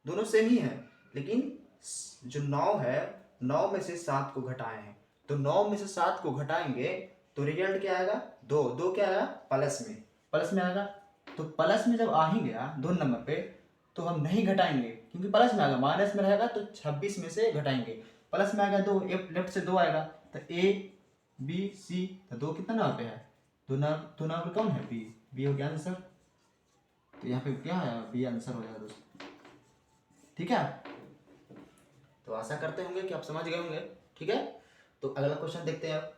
दोनों सेम ही है, लेकिन जो 9 है 9 में से 7 को घटाए हैं, तो 9 में से 7 को घटाएंगे तो रिजल्ट क्या आएगा, 2। 2 क्या आएगा, प्लस में आएगा। तो प्लस में जब आ ही गया 2 नंबर पे, तो हम नहीं घटाएंगे क्योंकि प्लस में आएगा, माइनस में रहेगा तो 26 में से घटाएंगे। प्लस में आएगा 2, लेफ्ट से 2 आएगा, तो ए बी सी, तो 2 कितना नंबर पे है, 2 नंबर पे कौन है, बी। बी हो गया आंसर। तो यहाँ पे क्या है, बी आंसर हो जाएगा दोस्तों। ठीक है, तो आशा करते होंगे कि आप समझ गए होंगे। ठीक है, तो अगला क्वेश्चन देखते हैं अब।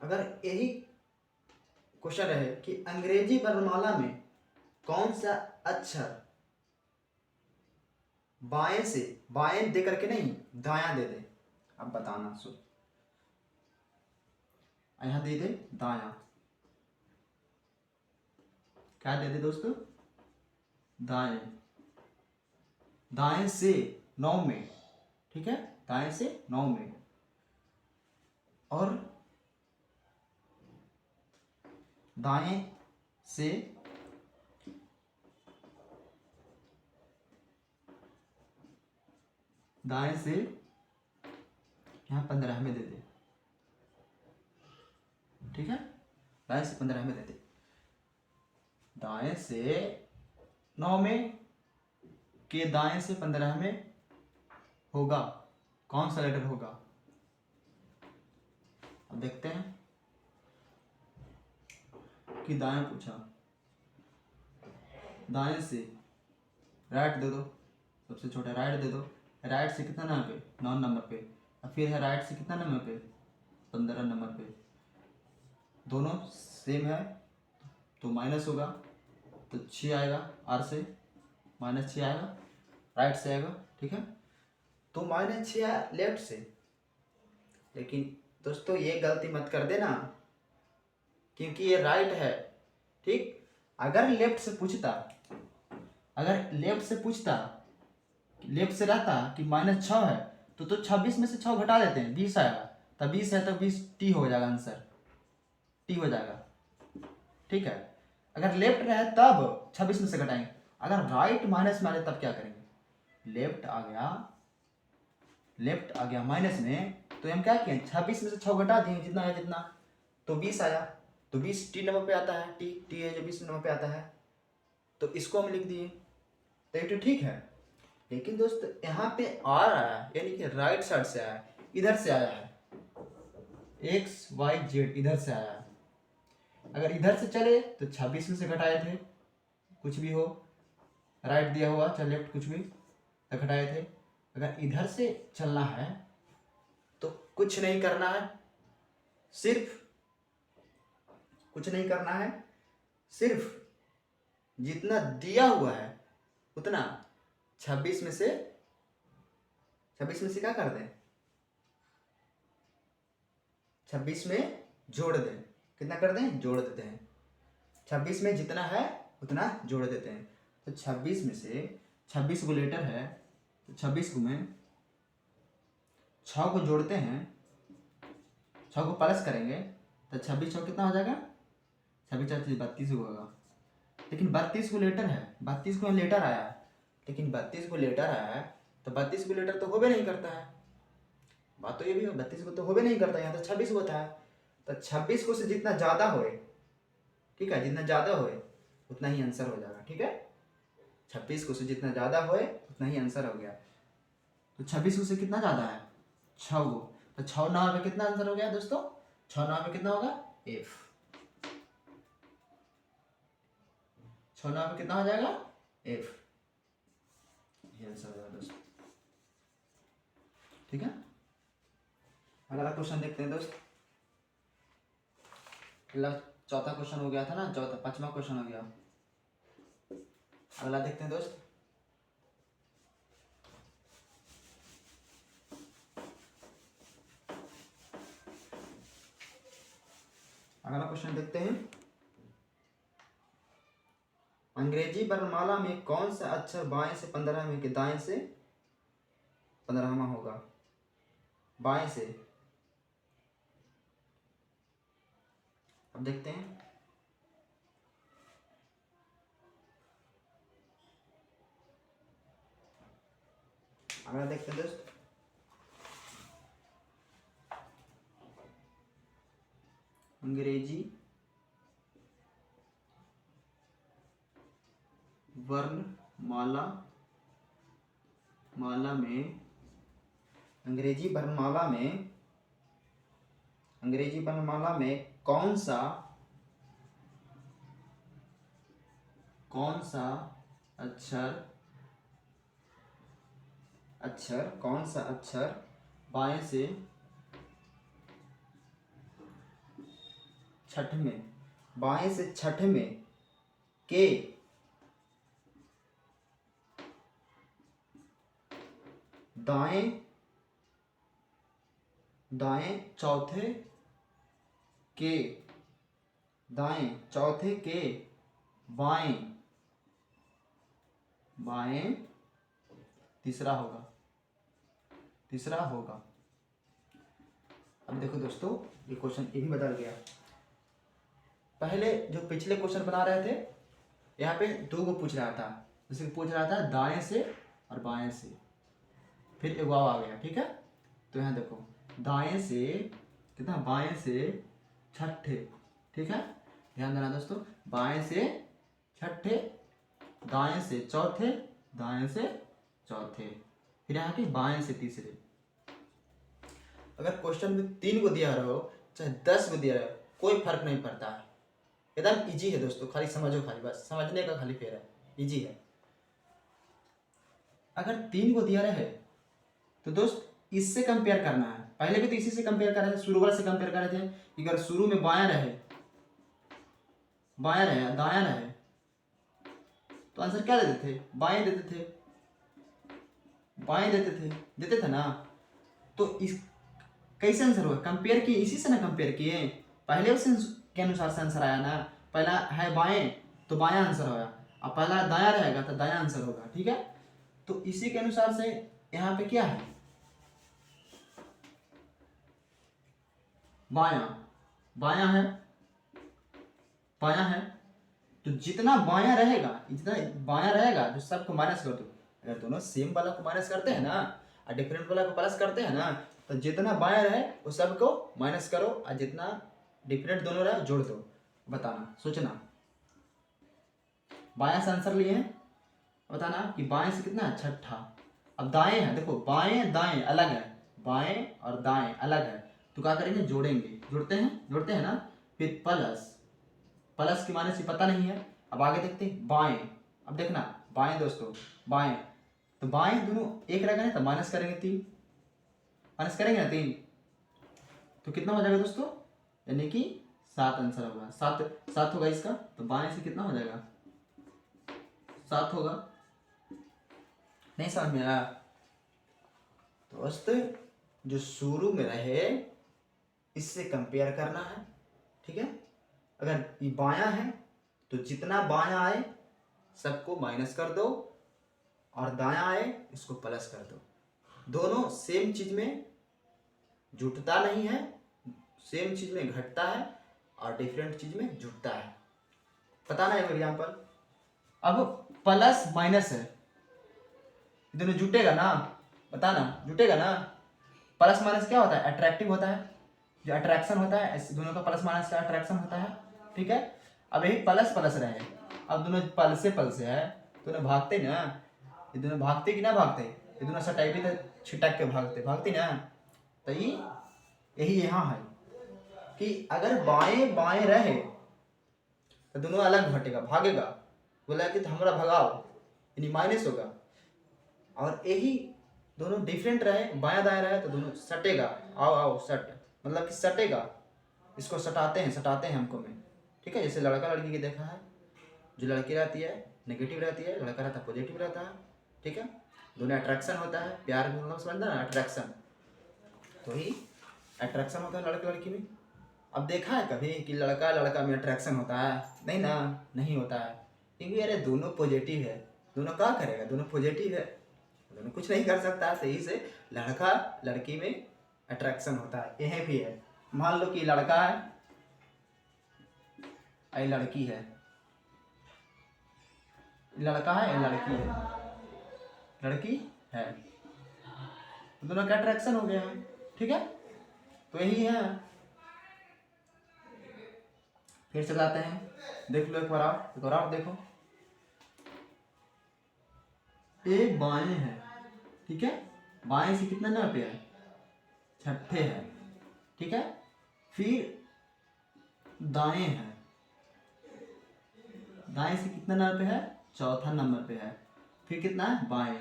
अगर यही क्वेश्चन रहे कि अंग्रेजी वर्णमाला में कौन सा अक्षर बाएं से, बाएं दे करके नहीं दायां दे दे, अब बताना। सुन, यहां दे दे दायां, क्या दे दे दोस्तों, दाएं, दाएं से 9 में, ठीक है, दाएं से 9 में, और दाएं से दाएं से यहाँ 15 में दे दे, ठीक है, दाएं से 15 में दे दे। दाएं से 9 में के दाएं से 15 में होगा, कौन सा लेटर होगा, अब देखते हैं। कि दाएं पूछा, दाएं से राइट दे दो, सबसे छोटा राइट दे दो, राइट से कितना नंबर पे, 9 नंबर पे, और फिर है राइट से कितना नंबर पे, 15 नंबर पे, दोनों सेम है तो माइनस होगा, तो 6 आएगा, आर से -6 आएगा, राइट से आएगा, ठीक है, तो -6 आया लेफ्ट से। लेकिन दोस्तों ये गलती मत कर देना, क्योंकि ये राइट है, ठीक। अगर लेफ्ट से पूछता, अगर लेफ्ट से पूछता, लेफ्ट से रहता कि -6 है, तो 26 में से 6 घटा देते हैं, 20 आएगा, तब 20 है तो 20 टी हो जाएगा, आंसर टी हो जाएगा, ठीक है। अगर लेफ्ट रहे तब 26 में से घटाएंगे, अगर राइट माइनस में आ जाए तब क्या करेंगे, लेफ्ट आ गया, लेफ्ट आ गया माइनस में, तो हम क्या किए, 26 में से 6 घटा दिए, जितना है जितना, तो 20 आया, तो 20 टी नंबर पे आता है, टी टी है जो 20 नंबर पे आता है, तो इसको हम लिख दिए, तो ये तो ठीक है। लेकिन दोस्त यहाँ पे आर आया, यानी कि राइट साइड से आया, इधर से आया है, एक्स वाई जेड इधर से आया है। अगर इधर से चले तो 26 में से घटाए थे, कुछ भी हो, राइट दिया हुआ चाहे लेफ्ट कुछ भी, तो घटाए थे। अगर इधर से चलना है तो कुछ नहीं करना है, सिर्फ कुछ नहीं करना है, सिर्फ जितना दिया हुआ है उतना 26 में से क्या कर दें, 26 में जोड़ दें, कितना कर दें, जोड़ देते हैं, 26 में जितना है उतना जोड़ देते हैं। तो 26 में से 26 को लेटर है, तो 26 को में 6 को जोड़ते हैं, 6 को प्लस करेंगे तो 26 6 कितना हो जाएगा, 26 32 होगा। लेकिन 32 को लेटर है, 32 को लेटर आया है, लेकिन 32 को लेटर आया है तो 32 को लेटर तो होबे नहीं करता है, बात तो ये भी है, 32 को तो होबे नहीं करता, यहाँ तो 26 को होता है, तो 26 को से जितना ज़्यादा होए, ठीक है, जितना ज़्यादा होए उतना ही आंसर हो जाएगा, ठीक है, 26 को से जितना ज़्यादा होए उतना ही आंसर हो गया। तो 26 को से कितना ज़्यादा है, 6 को, तो 6 9 में कितना आंसर हो गया दोस्तों, 6 9 में कितना होगा, एफ, 6 9 में कितना हो जाएगा, एफ, ये आंसर हो जाएगा दोस्तों, ठीक है। अगला क्वेश्चन देखते हैं दोस्त। अगला चौथा क्वेश्चन हो गया था ना, चौथा 5वां क्वेश्चन हो गया। अगला देखते हैं दोस्त। अगला क्वेश्चन देखते हैं। अंग्रेजी वर्णमाला में कौन सा अक्षर बाएं से 15वें के दाएं से 15वां होगा? बाएं से। अब देखते हैं। अगला देखते हैं दोस्त। अंग्रेजी वर्णमाला में अंग्रेजी वर्णमाला में कौन सा अक्षर बाएं से छठवें के दाएं चौथे के बाएं तीसरा होगा। अब देखो दोस्तों, ये क्वेश्चन ये भी बदल गया। पहले जो पिछले क्वेश्चन बना रहे थे, यहाँ पे 2 को पूछ रहा था। जैसे पूछ रहा था दाएं से और बाएं से, फिर एक वाव आ गया। ठीक है, तो यहाँ देखो दाएं से कितना, बाएं से छठे। ठीक है, ध्यान देना दोस्तों, बाएं से छठे, दाएं से चौथे, दाएं से चौथे, फिर यहाँ के बाएं से तीसरे। अगर क्वेश्चन में 3 को दिया रहो चाहे 10 को दिया रहो, कोई फर्क नहीं पड़ता है। एकदम इजी है दोस्तों, खाली समझो, खाली बस समझने का खाली फेर है, इजी है। अगर 3 को दिया रहे तो दोस्त इससे कंपेयर करना है। पहले भी तो इसी से कंपेयर कर रहे थे, शुरू वाले से कंपेयर कर रहे थे। अगर शुरू में दायां रहे तो आंसर क्या देते थे? बाएं देते थे ना। तो इस कैसे आंसर हुआ? कंपेयर किए, इसी से ना कंपेयर किए, पहले उस के अनुसार से आंसर आया ना। पहला है बाएं तो बायां आंसर होगा, अब पहला दायां रहेगा तो दायां आंसर होगा। ठीक है, तो इसी के अनुसार से यहाँ पे क्या है, बायां है। तो जितना बायां रहेगा तो सबको माइनस कर दो। अगर दोनों सेम वाला को माइनस करते हैं ना और डिफरेंट वाला को प्लस करते हैं ना, तो जितना बायां रहे वो सबको माइनस करो और जितना डिफरेंट दोनों रहे जोड़ दो। बताना, सोचना। बायां से आंसर लिए हैं, बताना कि बाएं से कितना है, छठा। अब दाएं है, देखो बाएं दाएं अलग है, बाएं और दाएं अलग है, तो क्या करेंगे, जोड़ेंगे। जोड़ते हैं ना, फिर प्लस की माइनस पता नहीं है। अब आगे देखते हैं बाएं। अब देखना बाएं दोस्तों, बाएं तो बाएं दोनों एक रहेगा ना, तो माइनस करेंगे 3, ना 3, तो कितना हो जाएगा दोस्तों, यानी कि 7 आंसर होगा। 7 होगा इसका, तो बाएं से कितना हो जाएगा, 7 होगा। नहीं समझ में आया दोस्त? जो शुरू में रहे इससे कंपेयर करना है। ठीक है, अगर ये बायां है तो जितना बायां आए सबको माइनस कर दो, और दायां आए इसको प्लस कर दो। दोनों सेम चीज में जुटता नहीं है, सेम चीज में घटता है और डिफरेंट चीज में जुटता है। पता ना एग्जाम्पल। अब प्लस माइनस है, दोनों जुटेगा ना, बताना जुटेगा ना। प्लस माइनस क्या होता है, अट्रैक्टिव होता है। जो अट्रैक्शन होता है दोनों का, प्लस माइनस का अट्रैक्शन होता है। ठीक है, अब यही प्लस रहे, अब दोनों पल से है, दोनों भागते ना, ये दोनों भागते कि ना भागते, ये दोनों सटाइपी तो छिटक के भागते ना। तो यही यहाँ है कि अगर बाएं रहे तो दोनों अलग भागेगा। बोला कि हमारा भगाओ, यानी माइनस होगा। और यही दोनों डिफरेंट रहे, बायां दाएं रहे, तो दोनों सटेगा। आओ सट, मतलब कि सटेगा, इसको सटाते हैं हमको में। ठीक है। जैसे लड़का लड़की की देखा है, जो लड़की रहती है नेगेटिव रहती है, लड़का रहता है पॉजिटिव रहता है, ठीक है। दोनों अट्रैक्शन होता है, प्यार में मतलब समझना ना, अट्रैक्शन, तो ही अट्रैक्शन होता है लड़के लड़की में। अब देखा है कभी कि लड़का लड़का में अट्रैक्शन होता है? नहीं ना, नहीं होता है, क्योंकि अरे दोनों पॉजिटिव है, दोनों क्या करेगा, दोनों पॉजिटिव है, दोनों कुछ नहीं कर सकता है, सही से लड़का लड़की में अट्रैक्शन होता है। यह भी है, मान लो कि लड़का है और लड़की है, लड़का है या लड़की है, लड़की है, तो दोनों का अट्रैक्शन हो गया है, ठीक है। तो यही है। फिर से जाते हैं, देख लो एक बार आप, एक बार आप देखो, एक बाएं है, ठीक है, बाएं से कितना नंबर पे है, छठे है, ठीक है। फिर दाएं है, दाएं से कितना नंबर पे है, चौथा नंबर पे है। फिर कितना है, बाएं,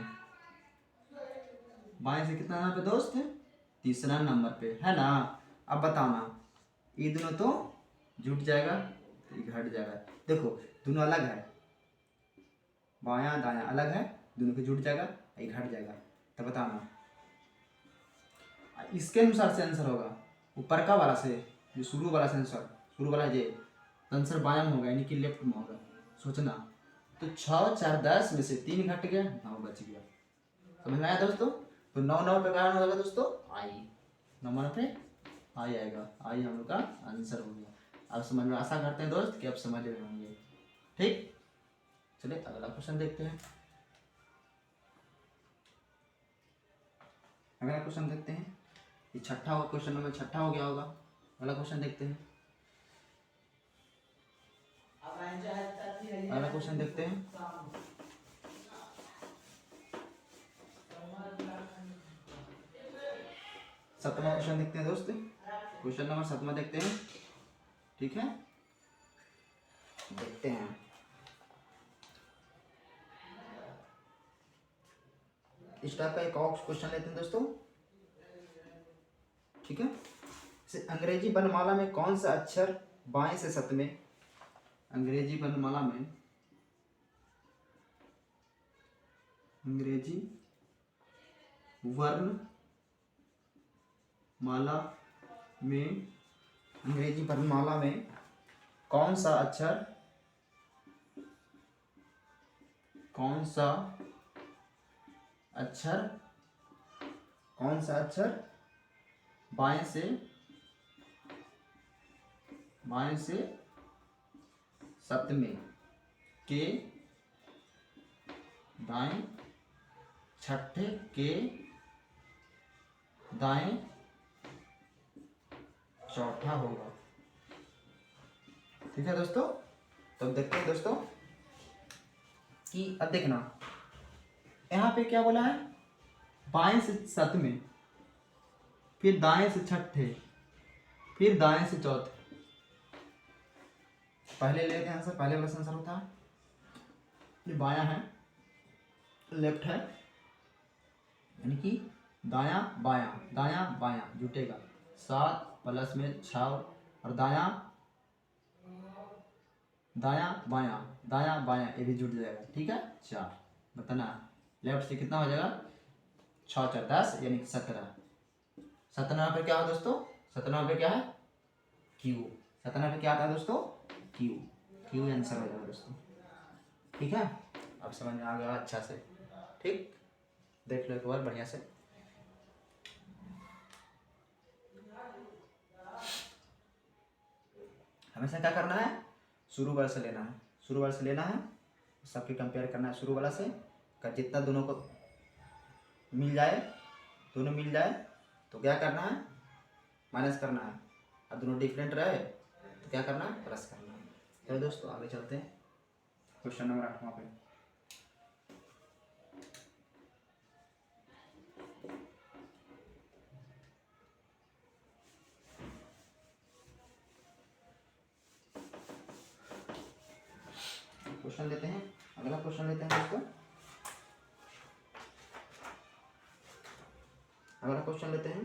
बाएं से कितना नंबर पे दोस्त, तीसरा नंबर पे है ना। अब बताना, ये दोनों तो जुट जाएगा, ये घट जाएगा। देखो दोनों अलग है, बायां दायां अलग है, दोनों के जुट जाएगा, ये घट जाएगा। तो बताना इसके अनुसार से आंसर होगा, ऊपर का वाला से, जो शुरू वाला से आंसर, शुरू वाला ये आंसर बायां में होगा, यानी कि लेफ्ट में होगा। सोचना, तो 6 4 10 में से 3 घट गया, 9 बच गया। समझ में आया दोस्तों? तो 9 9 पे क्या होगा दोस्तों, आई, नंबर पे आई आएगा, आई हम लोग का आंसर हो गया। अब समझ में, आशा करते हैं दोस्त कि आप समझ रहे होंगे, ठीक। चलिए अगला क्वेश्चन देखते हैं, अगला क्वेश्चन देखते हैं। ये छठा होगा, क्वेश्चन नंबर छठा हो गया होगा। अगला क्वेश्चन देखते हैं, अगला क्वेश्चन देखते हैं। सातवां क्वेश्चन देखते हैं दोस्त, क्वेश्चन नंबर 7वां देखते हैं, ठीक है। देखते हैं, इस टाइप का एक और क्वेश्चन लेते हैं दोस्तों, ठीक है। अंग्रेजी वर्णमाला में कौन सा अक्षर बाएं से सतवें, अंग्रेजी वर्णमाला में, अंग्रेजी वर्णमाला में, अंग्रेजी वर्णमाला में कौन सा अक्षर, कौन सा अक्षर, कौन सा अक्षर बाएं से सतवें के दाएं, छठे के दाएं, चौथा होगा, ठीक है दोस्तों। तो देखते हैं दोस्तों कि अब देखना, यहाँ पे क्या बोला है, बाएं से सतवें, फिर दाएं से छठे, फिर दाएं से चौथे। पहले लेते हैं आंसर, पहले वाला आंसर होता है, ये बायां है, लेफ्ट है, यानी कि दायां बायां, दायां बायां जुटेगा, 7 प्लस में 6, और दायां दायां बायां, दायां बायां ये भी जुट जाएगा, ठीक है। 4 बताना, लेफ्ट से कितना हो जाएगा, 6 4 10, यानी कि 17। 17 पे क्या हो दोस्तों, 17 पे क्या है, क्यू। 17 पे क्या आता है दोस्तों, क्यू, क्यू आंसर हो जाएगा दोस्तों, ठीक है। अब समझ में आ गया अच्छा से, ठीक। देख लो एक बार बढ़िया से, हमेशा क्या करना है, शुरू वाले से लेना है, शुरू वाले से लेना है, सबके कंपेयर करना है शुरू वाला से। जितना दोनों को मिल जाए, दोनों मिल जाए तो क्या करना है, माइनस करना है। अब दोनों डिफरेंट रहे तो क्या करना है, प्लस करना है। तो दोस्तों आगे चलते हैं क्वेश्चन नंबर 8वां पे। क्वेश्चन लेते हैं, अगला क्वेश्चन लेते हैं दोस्तों, अगला क्वेश्चन लेते हैं।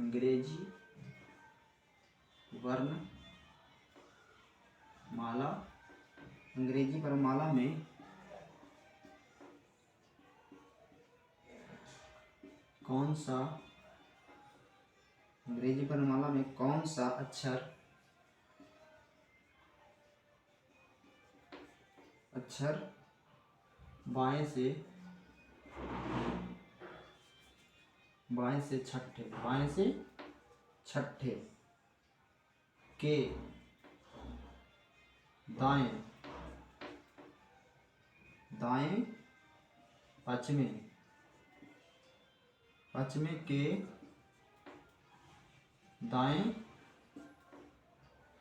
अंग्रेजी वर्ण माला, अंग्रेजी वर्णमाला में कौन सा, अंग्रेजी वर्णमाला में कौन सा अक्षर बाएं से छठे के दाएं पांचवें के दाएं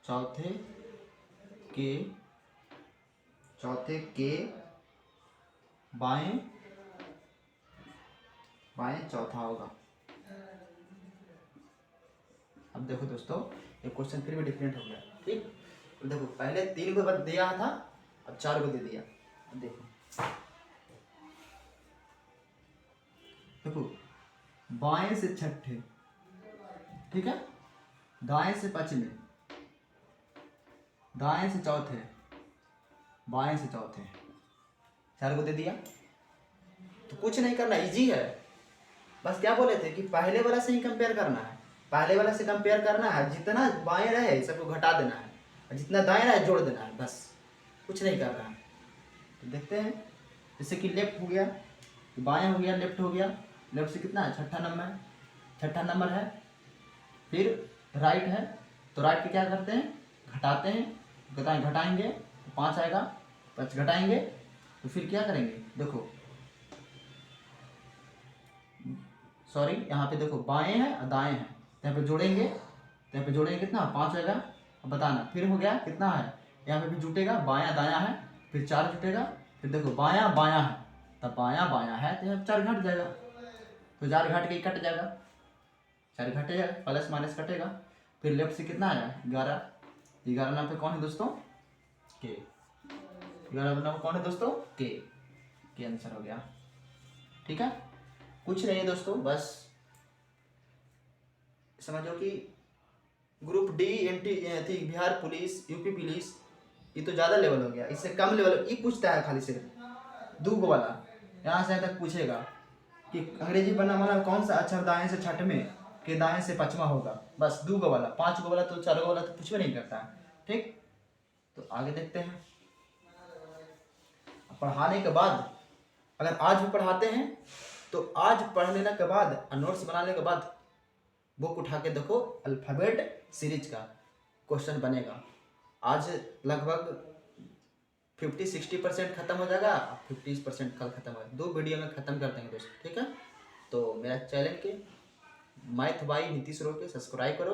चौथे के बाएं चौथा होगा। अब देखो दोस्तों, ये क्वेश्चन फिर भी डिफरेंट हो गया। ठीक, तो देखो पहले 3 को दिया था, अब 4 को दे दिया। अब देखो बाएं से छठे, ठीक है, दाएं से पांचवें, दाएं से चौथे, बाएं से चौथे, 4 को दे दिया। तो कुछ नहीं करना, इजी है। बस क्या बोले थे कि पहले वाला से ही कंपेयर करना है, पहले वाला से कंपेयर करना है, जितना बाएं रहे सबको घटा देना है, और जितना दाएं रहे जोड़ देना है, बस कुछ नहीं करना है। तो देखते हैं, जैसे कि लेफ्ट हो गया, बाएं हो गया, लेफ्ट हो गया, लेफ्ट से कितना है, छठा नंबर है। फिर राइट है, तो राइट के क्या करते हैं, घटाते हैं, घटाएंगे तो 5 आएगा, 5 घटाएंगे तो फिर क्या करेंगे, देखो सॉरी यहाँ पे देखो बाएं है और दाएं है, तो यहाँ पे जोड़ेंगे कितना, 5 आएगा। अब बताना, फिर हो गया कितना है, यहाँ पे भी जुटेगा, बायां दायां है, फिर 4 जुटेगा, फिर देखो बायां है, तब बायां है तो यहाँ 4 घट जाएगा, तो 4 घट के कट जाएगा, 4 घटेगा, प्लस माइनस कटेगा। फिर लेफ्ट से कितना आया, 11 नाम पे कौन है दोस्तों, के। 11 नाम कौन है दोस्तों, के आंसर हो गया। ठीक है, कुछ नहीं है दोस्तों, बस समझो कि ग्रुप डी थी, बिहार पुलिस, यूपी पुलिस, ये तो ज़्यादा लेवल हो गया। इससे कम लेवल ये पूछता है, खाली सिर्फ 2 गो वाला, यहाँ से तक पूछेगा कि अंग्रेजी वर्णमाला कौन सा अक्षर दाएं से छठवें के दाएं से पांचवा होगा, बस 2 गो वाला। 5 गो वाला तो 4 गो वाला तो कुछ भी नहीं करता है। ठीक, तो आगे देखते हैं। पढ़ाने के बाद, अगर आज भी पढ़ाते हैं तो आज पढ़ लेने के बाद और नोट्स बनाने के बाद बुक उठा के देखो, अल्फ़ाबेट सीरीज का क्वेश्चन बनेगा। आज लगभग 50-60% खत्म हो जाएगा, 50% कल खत्म हो जाएगा, 2 वीडियो में खत्म कर देंगे दोस्तों। ठीक है, तो मेरा चैनल के मैथ बाई नीतीश रो के सब्सक्राइब करो।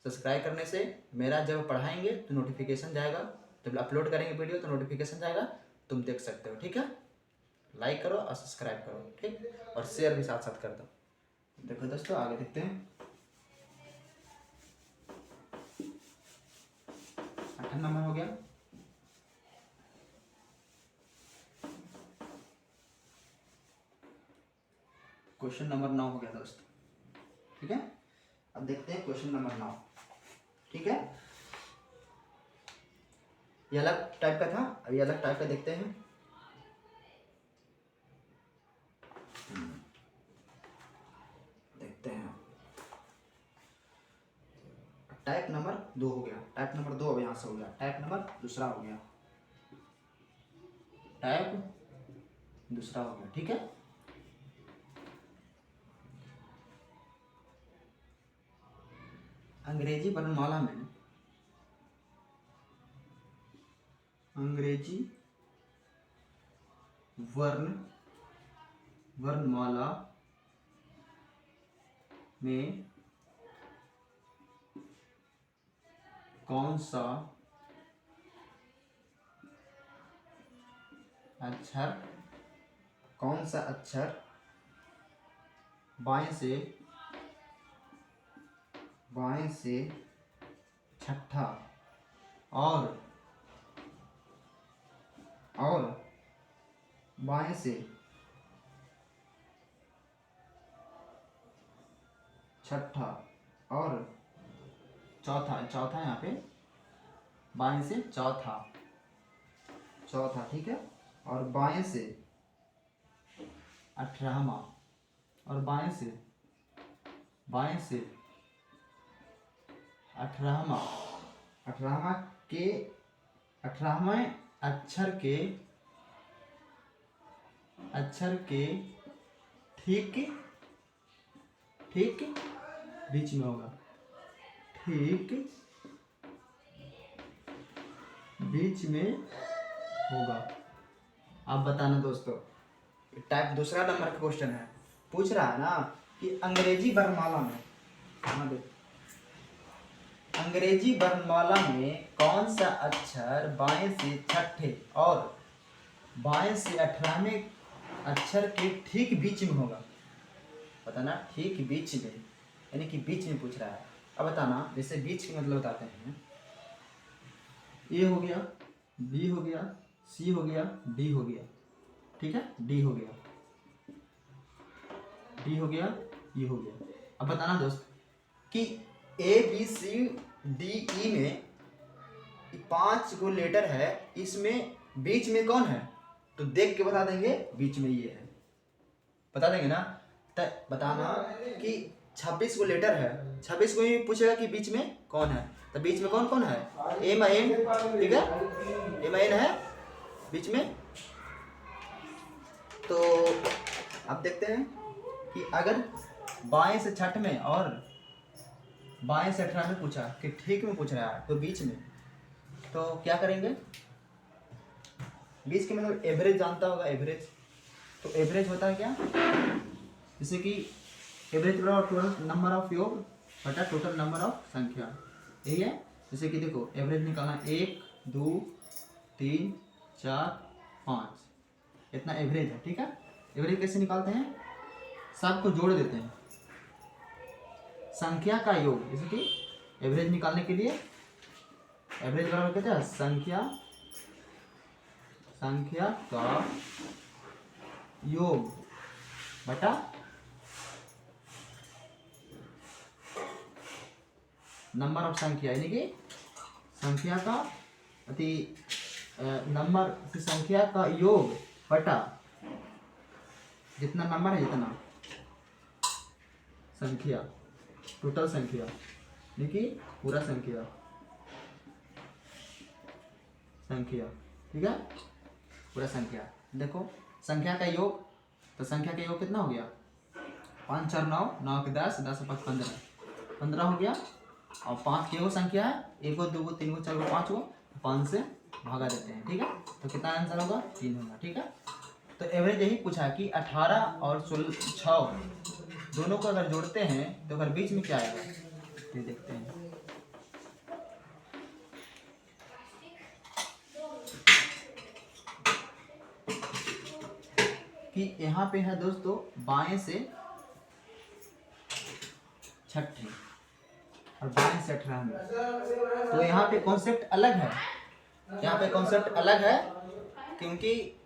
सब्सक्राइब करने से मेरा जब पढ़ाएंगे तो नोटिफिकेशन जाएगा, जब अपलोड करेंगे वीडियो तो नोटिफिकेशन जाएगा, तुम देख सकते हो। ठीक है, लाइक करो और सब्सक्राइब करो, ठीक, और शेयर भी साथ साथ कर दो। देखो दोस्तों, आगे देखते हैं। 8 नंबर हो गया। क्वेश्चन नंबर 9 हो गया दोस्तों। ठीक है, अब देखते हैं क्वेश्चन नंबर 9। ठीक है, ये अलग टाइप का था, अब ये अलग टाइप का देखते हैं। देखते हैं, टाइप नंबर 2 हो गया। टाइप नंबर 2 अब यहाँ से हो गया, टाइप नंबर दूसरा हो गया, टाइप दूसरा हो गया। ठीक है, अंग्रेजी वर्णमाला में, अंग्रेजी वर्णमाला में कौन सा अक्षर बाएं से छठा और बाएं से छठा और चौथा, चौथा यहाँ पे बाएं से चौथा, चौथा, ठीक है। और बाएं से 18वां, और बाएं से 18वां, 18वां के 18वें अक्षर के ठीक बीच में होगा, ठीक बीच में होगा। आप बताना दोस्तों, टाइप दूसरा नंबर का क्वेश्चन है, पूछ रहा है ना कि अंग्रेजी वर्णमाला में, अंग्रेजी वर्णमाला में कौन सा अक्षर बाएं से छठे और बाएं से 18वें अक्षर के ठीक बीच में होगा? बताना, ठीक बीच में, यानी कि बीच में पूछ रहा है। अब बताना, जैसे बीच के मतलब बताते हैं, ए हो गया, बी हो गया, सी हो गया, डी हो गया, ठीक है, डी हो गया, डी हो गया, ई हो गया। अब बताना दोस्त कि A B C D E में 5 गो लेटर है, इसमें बीच में कौन है? तो देख के बता देंगे बीच में ये है, बता देंगे ना। तो बताना कि 26 गो लेटर है, 26 को ही पूछेगा कि बीच में कौन है, तो बीच में कौन कौन है? एम एन, ठीक है, एम एन है बीच में। तो अब देखते हैं कि अगर बाएं से छठ में और बाएं से 18 में पूछा कि ठीक में पूछ रहा है, तो बीच में, तो क्या करेंगे? बीच के मतलब एवरेज जानता होगा, एवरेज। तो एवरेज होता है क्या? जैसे कि एवरेज बराबर टोटल नंबर ऑफ योग बटा टोटल नंबर ऑफ संख्या, यही है। जैसे कि देखो, एवरेज निकालना 1 2 3 4 5, इतना एवरेज है, ठीक है। एवरेज कैसे निकालते हैं? सबको जोड़ देते हैं, संख्या का योग। जैसे कि एवरेज निकालने के लिए एवरेज बराबर कहते हैं संख्या का योग बटा नंबर ऑफ संख्या, यानी कि संख्या का नंबर की संख्या का योग बटा जितना नंबर है, जितना संख्या, टोटल संख्या, यानी कि पूरा संख्या, ठीक है, पूरा संख्या। देखो संख्या का योग, तो संख्या का योग कितना हो गया? 5 4 9, 9 के 10, 10 5 15, 15 हो गया। और 5 की संख्या है, 1 गो 2 गो 3 गो 4 गो 5 गो, 5 से भागा देते हैं, ठीक है। तो कितना आंसर होगा? 3 होगा, ठीक है। तो एवरेज यही पूछा कि 18 और 6 दोनों को अगर जोड़ते हैं तो अगर बीच में क्या आएगा, ये देखते हैं। कि यहाँ पे है दोस्तों बाएं से छठे और बाएं से 18 में, तो यहाँ पे कॉन्सेप्ट अलग है, यहाँ पे कॉन्सेप्ट अलग है, क्योंकि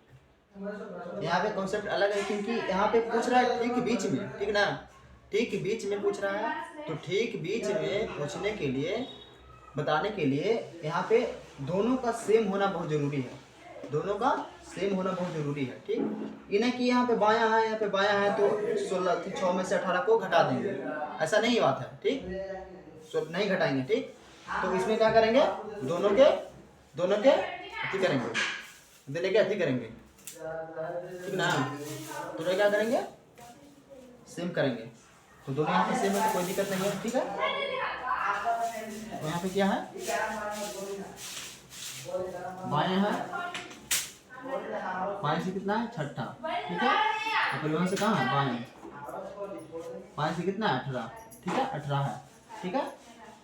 यहाँ पे कॉन्सेप्ट अलग है, क्योंकि यहाँ पे पूछ रहा है ठीक बीच में, ठीक ना, ठीक बीच में पूछ रहा है। तो ठीक बीच में पूछने के लिए, बताने के लिए यहाँ पे दोनों का सेम होना बहुत जरूरी है, दोनों का सेम होना बहुत जरूरी है, ठीक। ये नहीं कि यहाँ पे बायां है, यहाँ पे बायां है, तो 6 में से 18 को घटा देंगे, ऐसा नहीं बात है, ठीक, नहीं घटाएंगे, ठीक। तो इसमें क्या करेंगे? दोनों के अति करेंगे, देने के अति करेंगे, ठीक ना। तो क्या करेंगे? सेम करेंगे। तो दोनों यहाँ पे सेम है, तो कोई दिक्कत नहीं है, ठीक है। तो यहाँ पे क्या है? बाएं है, बाएं से कितना है? छठा, ठीक है। तो परिवहन से कहाँ है? बाएं से कितना है? 18, ठीक है, 18 है, ठीक है।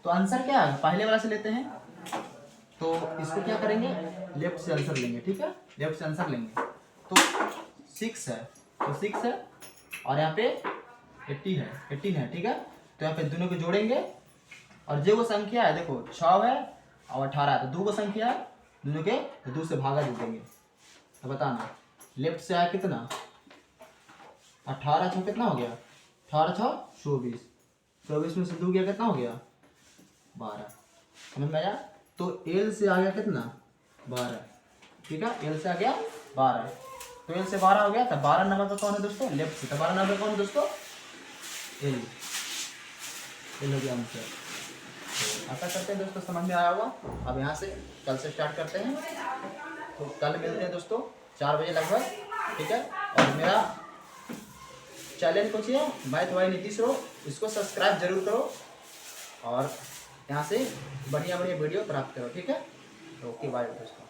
तो आंसर क्या है? पहले वाला से लेते हैं, तो इसको क्या करेंगे? लेफ्ट से आंसर लेंगे, ठीक है, लेफ्ट से आंसर लेंगे। तो 6 है, तो 6 है, और यहाँ पे 18 है, ठीक है। तो यहाँ पे दोनों को जोड़ेंगे, और जो वो संख्या है, देखो 6 है और 18 है, तो 2 को संख्या है दोनों के, तो 2 से भागा दे देंगे। तो बताना, लेफ्ट से आया कितना? 18 6 कितना हो गया? 18 6 24, 24 में से 2 गया कितना हो गया 12। समझ में आया। तो एल से आ गया कितना 12, ठीक है, एल से आ गया 12। तो एल से 12 हो गया, तो 12 नंबर पर कौन है दोस्तों लेफ्ट से, तो 12 नंबर कौन है दोस्तों एल, एल हो गया आंसर। तो आशा करते हैं दोस्तों समझ में आया होगा। अब यहाँ से कल से स्टार्ट करते हैं, तो कल मिलते हैं दोस्तों 4 बजे लगभग, ठीक है। और मेरा चैनल को चाहिए मैथ वाई नीतीश रो, इसको सब्सक्राइब जरूर करो और यहाँ से बढ़िया बढ़िया वीडियो प्राप्त करो, ठीक है। ओके बाय दोस्तों।